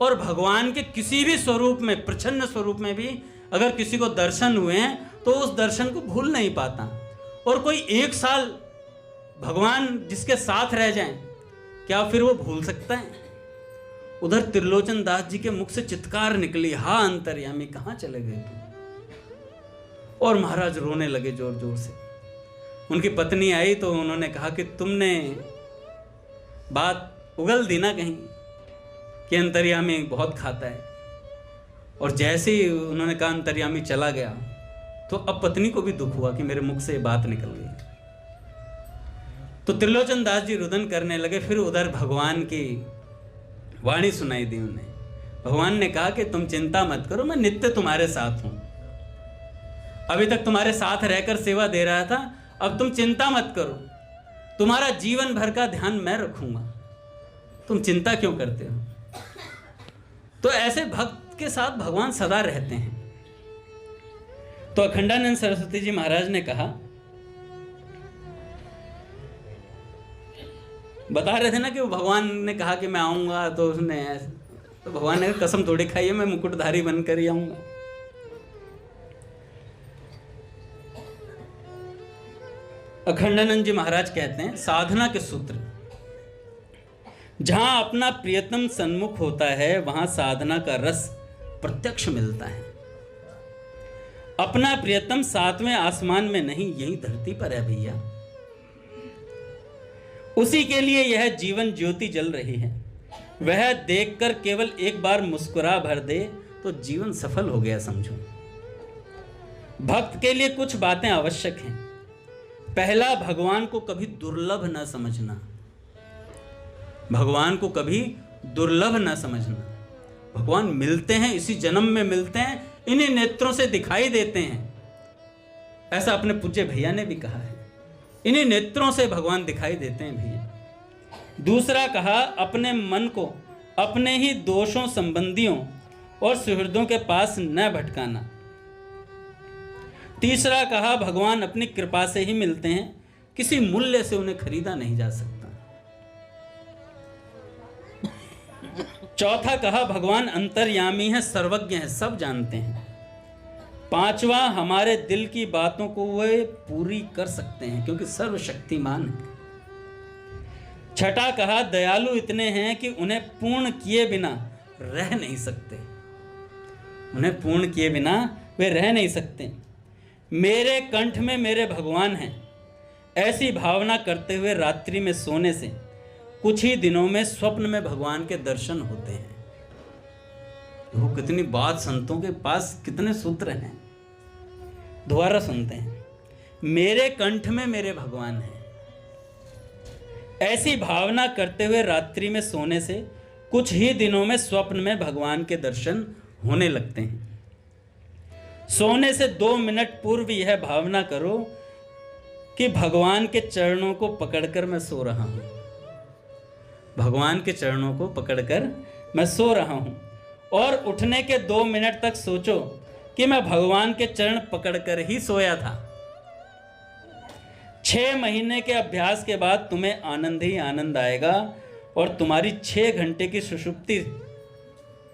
Speaker 1: और भगवान के किसी भी स्वरूप में, प्रच्छन्न स्वरूप में भी अगर किसी को दर्शन हुए हैं तो उस दर्शन को भूल नहीं पाता। और कोई 1 साल भगवान जिसके साथ रह जाए, क्या फिर वो भूल सकता है। उधर त्रिलोचन दास जी के मुख से चित्कार निकली, हाँ अंतर्यामी कहाँ चले गए तुम। और महाराज रोने लगे जोर जोर से। उनकी पत्नी आई तो उन्होंने कहा कि तुमने बात उगल दी ना कहीं कि अंतर्यामी बहुत खाता है। और जैसे ही उन्होंने कहा अंतर्यामी चला गया, तो अब पत्नी को भी दुख हुआ कि मेरे मुख से बात निकल गई। तो त्रिलोचन दास जी रुदन करने लगे। फिर उधर भगवान की वाणी सुनाई दी उन्हें। भगवान ने कहा कि तुम चिंता मत करो, मैं नित्य तुम्हारे साथ हूं। अभी तक तुम्हारे साथ रहकर सेवा दे रहा था, अब तुम चिंता मत करो, तुम्हारा जीवन भर का ध्यान मैं रखूंगा, तुम चिंता क्यों करते हो। तो ऐसे भक्त के साथ भगवान सदा रहते हैं। तो अखंडानंद सरस्वती जी महाराज ने कहा, बता रहे थे ना कि वो भगवान ने कहा कि मैं आऊंगा, तो उसने तो भगवान ने कहा कसम थोड़ी खाई है, मैं मुकुटधारी बनकर ही आऊंगा। अखंडानंद जी महाराज कहते हैं, साधना के सूत्र, जहां अपना प्रियतम सन्मुख होता है वहां साधना का रस प्रत्यक्ष मिलता है। अपना प्रियतम 7वें आसमान में नहीं, यही धरती पर है भैया। उसी के लिए यह जीवन ज्योति जल रही है। वह देखकर केवल एक बार मुस्कुरा भर दे तो जीवन सफल हो गया समझो। भक्त के लिए कुछ बातें आवश्यक हैं। पहला, भगवान को कभी दुर्लभ न समझना। भगवान को कभी दुर्लभ न समझना। भगवान मिलते हैं, इसी जन्म में मिलते हैं, इन्हीं नेत्रों से दिखाई देते हैं। ऐसा अपने पूज्य भैया ने भी कहा है, इन्हीं नेत्रों से भगवान दिखाई देते हैं भैया। दूसरा कहा, अपने मन को अपने ही दोषों, संबंधियों और सुहृदों के पास न भटकाना। तीसरा कहा, भगवान अपनी कृपा से ही मिलते हैं, किसी मूल्य से उन्हें खरीदा नहीं जा सकता। चौथा कहा, भगवान अंतर्यामी है, सर्वज्ञ है, सब जानते हैं। पांचवा, हमारे दिल की बातों को वे पूरी कर सकते हैं क्योंकि सर्वशक्तिमान है। छठा कहा, दयालु इतने हैं कि उन्हें पूर्ण किए बिना रह नहीं सकते, उन्हें पूर्ण किए बिना वे रह नहीं सकते। मेरे कंठ में मेरे भगवान हैं, ऐसी भावना करते हुए रात्रि में सोने से कुछ ही दिनों में स्वप्न में भगवान के दर्शन होते हैं। वो कितनी बात, संतों के पास कितने सूत्र हैं। दोबारा सुनते हैं, मेरे कंठ में मेरे भगवान हैं, ऐसी भावना करते हुए रात्रि में सोने से कुछ ही दिनों में स्वप्न में भगवान के दर्शन होने लगते हैं। सोने से 2 मिनट पूर्व यह भावना करो कि भगवान के चरणों को पकड़कर मैं सो रहा हूं, भगवान के चरणों को पकड़कर मैं सो रहा हूं। और उठने के 2 मिनट तक सोचो कि मैं भगवान के चरण पकड़कर ही सोया था। 6 महीने के अभ्यास के बाद तुम्हें आनंद ही आनंद आएगा और तुम्हारी 6 घंटे की सुषुप्ति,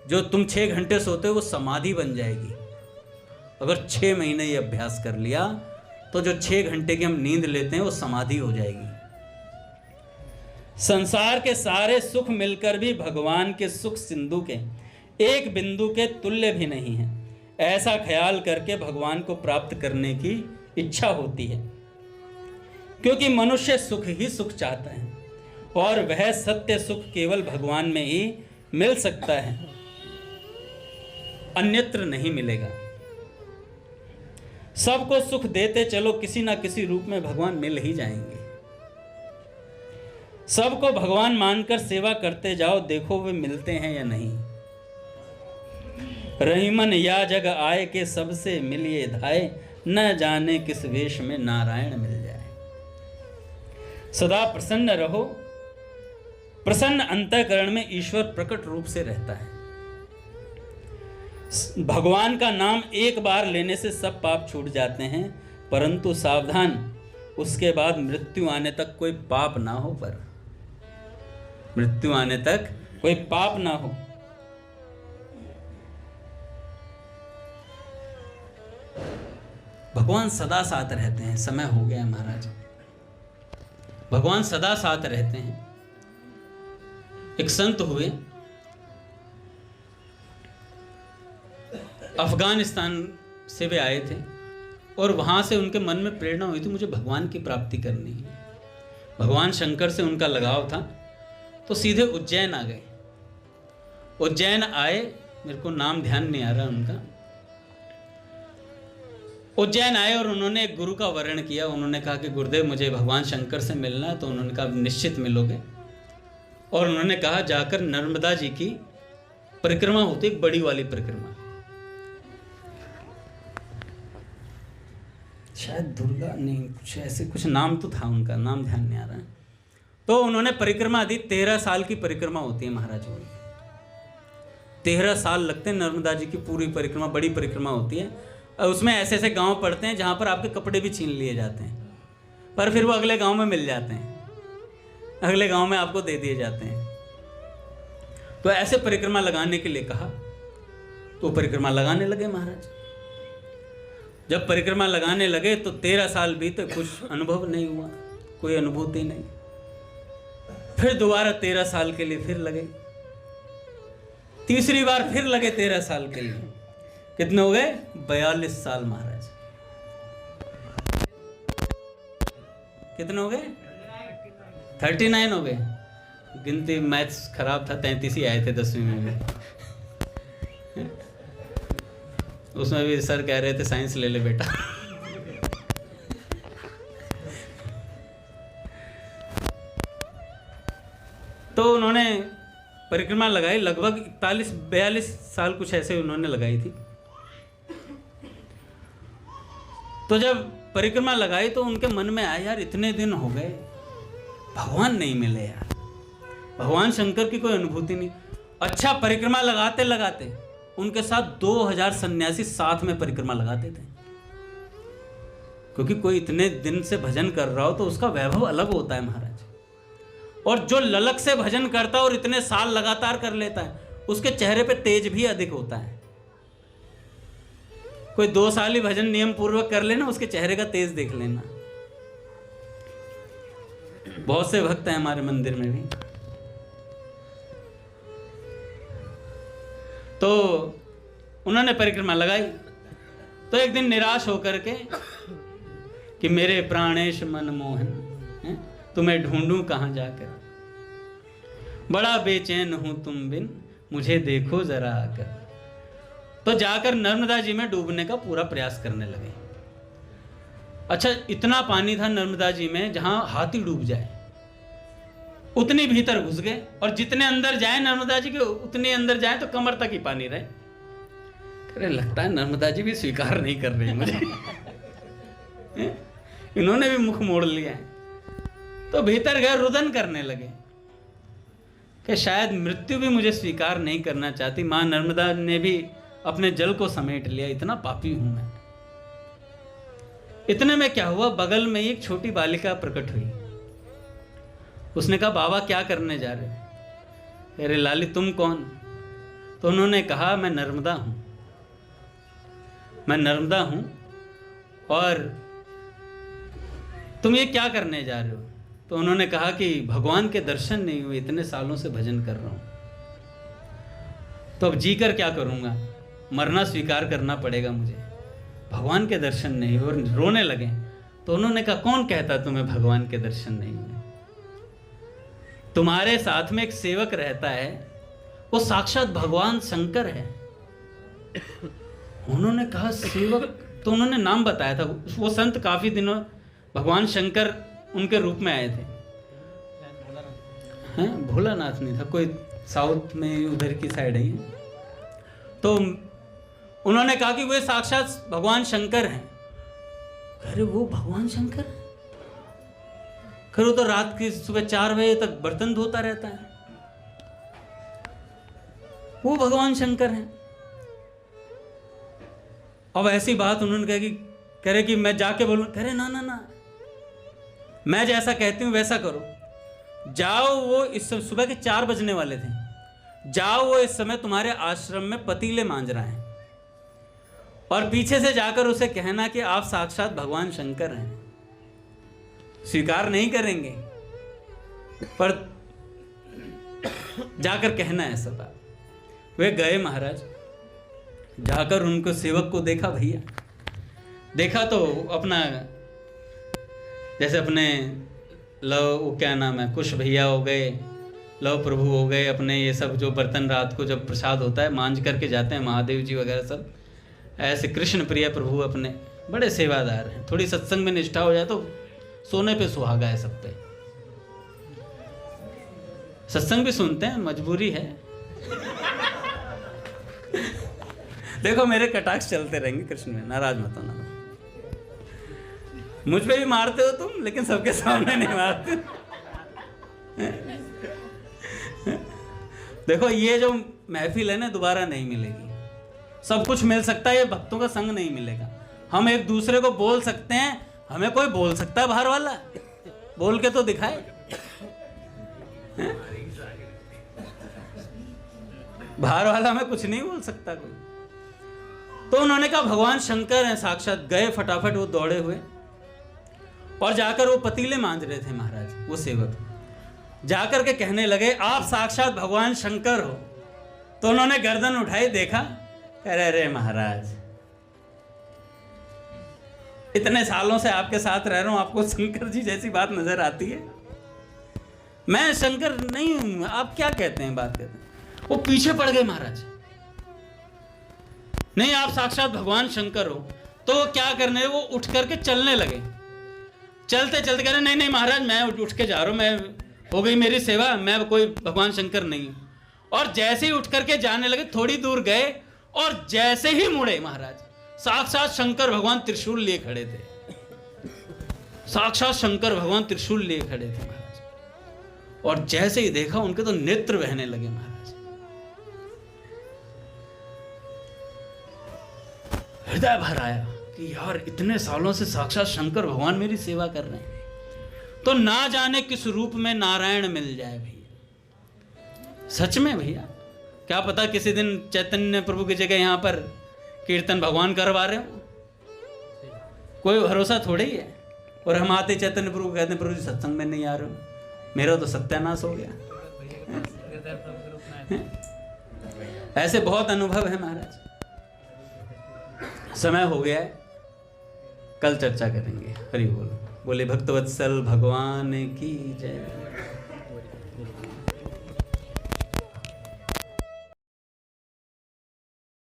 Speaker 1: जो तुम 6 घंटे सोते हो, वो समाधि बन जाएगी। अगर 6 महीने ये अभ्यास कर लिया तो जो 6 घंटे की हम नींद लेते हैं वो समाधि हो जाएगी। संसार के सारे सुख मिलकर भी भगवान के सुख सिंधु के एक बिंदु के तुल्य भी नहीं है, ऐसा ख्याल करके भगवान को प्राप्त करने की इच्छा होती है। क्योंकि मनुष्य सुख ही सुख चाहता है और वह सत्य सुख केवल भगवान में ही मिल सकता है, अन्यत्र नहीं मिलेगा। सबको सुख देते चलो, किसी ना किसी रूप में भगवान मिल ही जाएंगे। सबको भगवान मानकर सेवा करते जाओ, देखो वे मिलते हैं या नहीं। रहीमन या जग आए के सबसे मिलिए धाए, न जाने किस वेश में नारायण मिल जाए। सदा प्रसन्न रहो। प्रसन्न अंतःकरण में ईश्वर प्रकट रूप से रहता है। भगवान का नाम एक बार लेने से सब पाप छूट जाते हैं, परंतु सावधान, उसके बाद मृत्यु आने तक कोई पाप ना हो, पर मृत्यु आने तक कोई पाप ना हो। भगवान सदा साथ रहते हैं। समय हो गया महाराज, भगवान सदा साथ रहते हैं। एक संत हुए, अफगानिस्तान से वे आए थे और वहाँ से उनके मन में प्रेरणा हुई थी, मुझे भगवान की प्राप्ति करनी है। भगवान शंकर से उनका लगाव था, तो सीधे उज्जैन आ गए। उज्जैन आए, मेरे को नाम ध्यान नहीं आ रहा उनका। उज्जैन आए और उन्होंने एक गुरु का वर्ण किया। उन्होंने कहा कि गुरुदेव मुझे भगवान शंकर से मिलना है। तो उन्होंने कहा निश्चित मिलोगे। और उन्होंने कहा जाकर नर्मदा जी की परिक्रमा होती, एक बड़ी वाली परिक्रमा, शायद दुर्गा नहीं, कुछ ऐसे कुछ नाम तो था उनका, नाम ध्यान नहीं आ रहा है। तो उन्होंने परिक्रमा दी। 13 साल की परिक्रमा होती है महाराज जी, 13 साल लगते हैं नर्मदा जी की पूरी परिक्रमा, बड़ी परिक्रमा होती है। और उसमें ऐसे ऐसे गांव पड़ते हैं जहां पर आपके कपड़े भी छीन लिए जाते हैं, पर फिर वो अगले गांव में मिल जाते हैं, अगले गांव में आपको दे दिए जाते हैं। तो ऐसे परिक्रमा लगाने के लिए कहा, तो परिक्रमा लगाने लगे महाराज। जब परिक्रमा लगाने लगे तो 13 साल बीते, कुछ अनुभव नहीं हुआ, कोई अनुभूति नहीं। फिर दोबारा 13 साल के लिए फिर लगे, तीसरी बार फिर लगे 13 साल के लिए। कितने हो गए? 42 साल महाराज। कितने हो गए? 39 हो गए। गिनती मैथ्स खराब था, 33 ही आए थे 10वीं में भी। उसमें भी सर कह रहे थे साइंस ले ले बेटा। तो उन्होंने परिक्रमा लगाई, लगभग 41-42 साल कुछ ऐसे उन्होंने लगाई थी। तो जब परिक्रमा लगाई तो उनके मन में आया, यार इतने दिन हो गए भगवान नहीं मिले यार, भगवान शंकर की कोई अनुभूति नहीं। अच्छा, परिक्रमा लगाते लगाते उनके साथ 2000 सन्यासी साथ में परिक्रमा लगाते थे। क्योंकि कोई इतने दिन से भजन कर रहा हो तो उसका वैभव अलग होता है महाराज। और जो ललक से भजन करता है और इतने साल लगातार कर लेता है, उसके चेहरे पे तेज भी अधिक होता है। कोई 2 साल ही भजन नियम पूर्वक कर लेना, उसके चेहरे का तेज देख लेना। बहुत से भक्त हैं हमारे मंदिर में भी। तो उन्होंने परिक्रमा लगाई, तो एक दिन निराश होकर के कि मेरे प्राणेश मनमोहन, तुम्हें ढूंढूं कहां जाकर, बड़ा बेचैन हूं तुम बिन, मुझे देखो जरा आकर। तो जाकर नर्मदा जी में डूबने का पूरा प्रयास करने लगे। अच्छा, इतना पानी था नर्मदा जी में जहां हाथी डूब जाए, उतनी भीतर घुस गए। और जितने अंदर जाए नर्मदा जी के, उतने अंदर जाए तो कमर तक ही पानी रहे। अरे लगता है नर्मदा जी भी स्वीकार नहीं कर रही मुझे। इन्होंने भी मुख मोड़ लिया है। तो भीतर गए, रुदन करने लगे कि शायद मृत्यु भी मुझे स्वीकार नहीं करना चाहती। मां नर्मदा ने भी अपने जल को समेट लिया, इतना पापी हूं मैं। इतने में क्या हुआ, बगल में एक छोटी बालिका प्रकट हुई। उसने कहा, बाबा क्या करने जा रहे हो? अरे लाली तुम कौन? तो उन्होंने कहा, मैं नर्मदा हूं, मैं नर्मदा हूं, और तुम ये क्या करने जा रहे हो? तो उन्होंने कहा कि भगवान के दर्शन नहीं हुए, इतने सालों से भजन कर रहा हूं, तो अब जी कर क्या करूंगा, मरना स्वीकार करना पड़ेगा मुझे, भगवान के दर्शन नहीं हुए। और रोने लगे। तो उन्होंने कहा, कौन कहता तुम्हें भगवान के दर्शन नहीं हुए? तुम्हारे साथ में एक सेवक रहता है, वो साक्षात भगवान शंकर है। उन्होंने कहा, सेवक? तो उन्होंने नाम बताया था। वो संत काफी दिनों भगवान शंकर उनके रूप में आए थे। हैं, भोलानाथ नहीं था, कोई साउथ में उधर की साइड है। तो उन्होंने कहा कि वे साक्षात भगवान शंकर हैं। अरे वो भगवान शंकर? खैर, तो रात की सुबह 4 बजे तक बर्तन धोता रहता है, वो भगवान शंकर हैं। अब ऐसी बात उन्होंने कहा कि कह रहे कि मैं जाके बोलूं? कह रहे ना ना ना, मैं जैसा कहती हूं वैसा करो। जाओ, वो इस सुबह के 4 बजने वाले थे। जाओ, वो इस समय तुम्हारे आश्रम में पतीले मांज रहा है, और पीछे से जाकर उसे कहना कि आप साक्षात भगवान शंकर हैं। स्वीकार नहीं करेंगे, पर जाकर कहना है सब बात। वे गए महाराज, जाकर उनको सेवक को देखा। भैया देखा तो अपना जैसे अपने लव, वो क्या नाम है, कुश भैया हो गए, लव प्रभु हो गए, अपने ये सब जो बर्तन रात को जब प्रसाद होता है मांझ करके जाते हैं, महादेव जी वगैरह सब, ऐसे कृष्ण प्रिय प्रभु अपने बड़े सेवादार हैं। थोड़ी सत्संग में निष्ठा हो जाए तो सोने पे सुहागा है सब पे। सत्संग भी सुनते हैं, मजबूरी है। देखो मेरे कटाक्ष चलते रहेंगे कृष्ण में, नाराज मत होना। मुझ पे भी मारते हो तुम, लेकिन सबके सामने नहीं मारते। देखो ये जो महफिल है ना, दोबारा नहीं मिलेगी। सब कुछ मिल सकता है, ये भक्तों का संग नहीं मिलेगा। हम एक दूसरे को बोल सकते हैं, हमें कोई बोल सकता है बाहर वाला? बोल के तो दिखाए। बाहर वाला हमें कुछ नहीं बोल सकता कोई। तो उन्होंने कहा भगवान शंकर हैं साक्षात। गए फटाफट वो दौड़े हुए, और जाकर वो पतीले मांज रहे थे महाराज। वो सेवक जाकर के कहने लगे, आप साक्षात भगवान शंकर हो। तो उन्होंने गर्दन उठाई, देखा, कह रहे, अरे महाराज इतने सालों से आपके साथ रह रहा हूं, आपको शंकर जी जैसी बात नजर आती है? मैं शंकर नहीं हूं, आप क्या कहते हैं, बात कहते हैं। वो पीछे पड़ गए महाराज, नहीं आप साक्षात भगवान शंकर हो। तो क्या करने, वो उठ करके चलने लगे। चलते चलते कह रहे, नहीं नहीं महाराज, मैं उठ के जा रहा हूं, मैं हो गई मेरी सेवा, मैं कोई भगवान शंकर नहीं हूं। और जैसे ही उठ करके जाने लगे, थोड़ी दूर गए, और जैसे ही मुड़े महाराज, साक्षात शंकर भगवान त्रिशूल लिए खड़े थे। साक्षात शंकर भगवान त्रिशूल लिए खड़े थे महाराज। और जैसे ही देखा, उनके तो नेत्र बहने लगे महाराज। हृदय भर आया कि यार इतने सालों से साक्षात शंकर भगवान मेरी सेवा कर रहे हैं, तो ना जाने किस रूप में नारायण मिल जाए भैया। सच में भैया, क्या पता किसी दिन चैतन्य प्रभु की जगह यहाँ पर कीर्तन भगवान करवा रहे हो, कोई भरोसा थोड़े ही है। और हम आते चैतन्य प्रभु कहते हैं प्रभु जी सत्संग में नहीं आ रहे हो, मेरा तो सत्यानाश हो गया। ऐसे बहुत अनुभव है महाराज। समय हो गया है, कल चर्चा करेंगे। हरि बोल। बोले भक्तवत्सल भगवान की जय।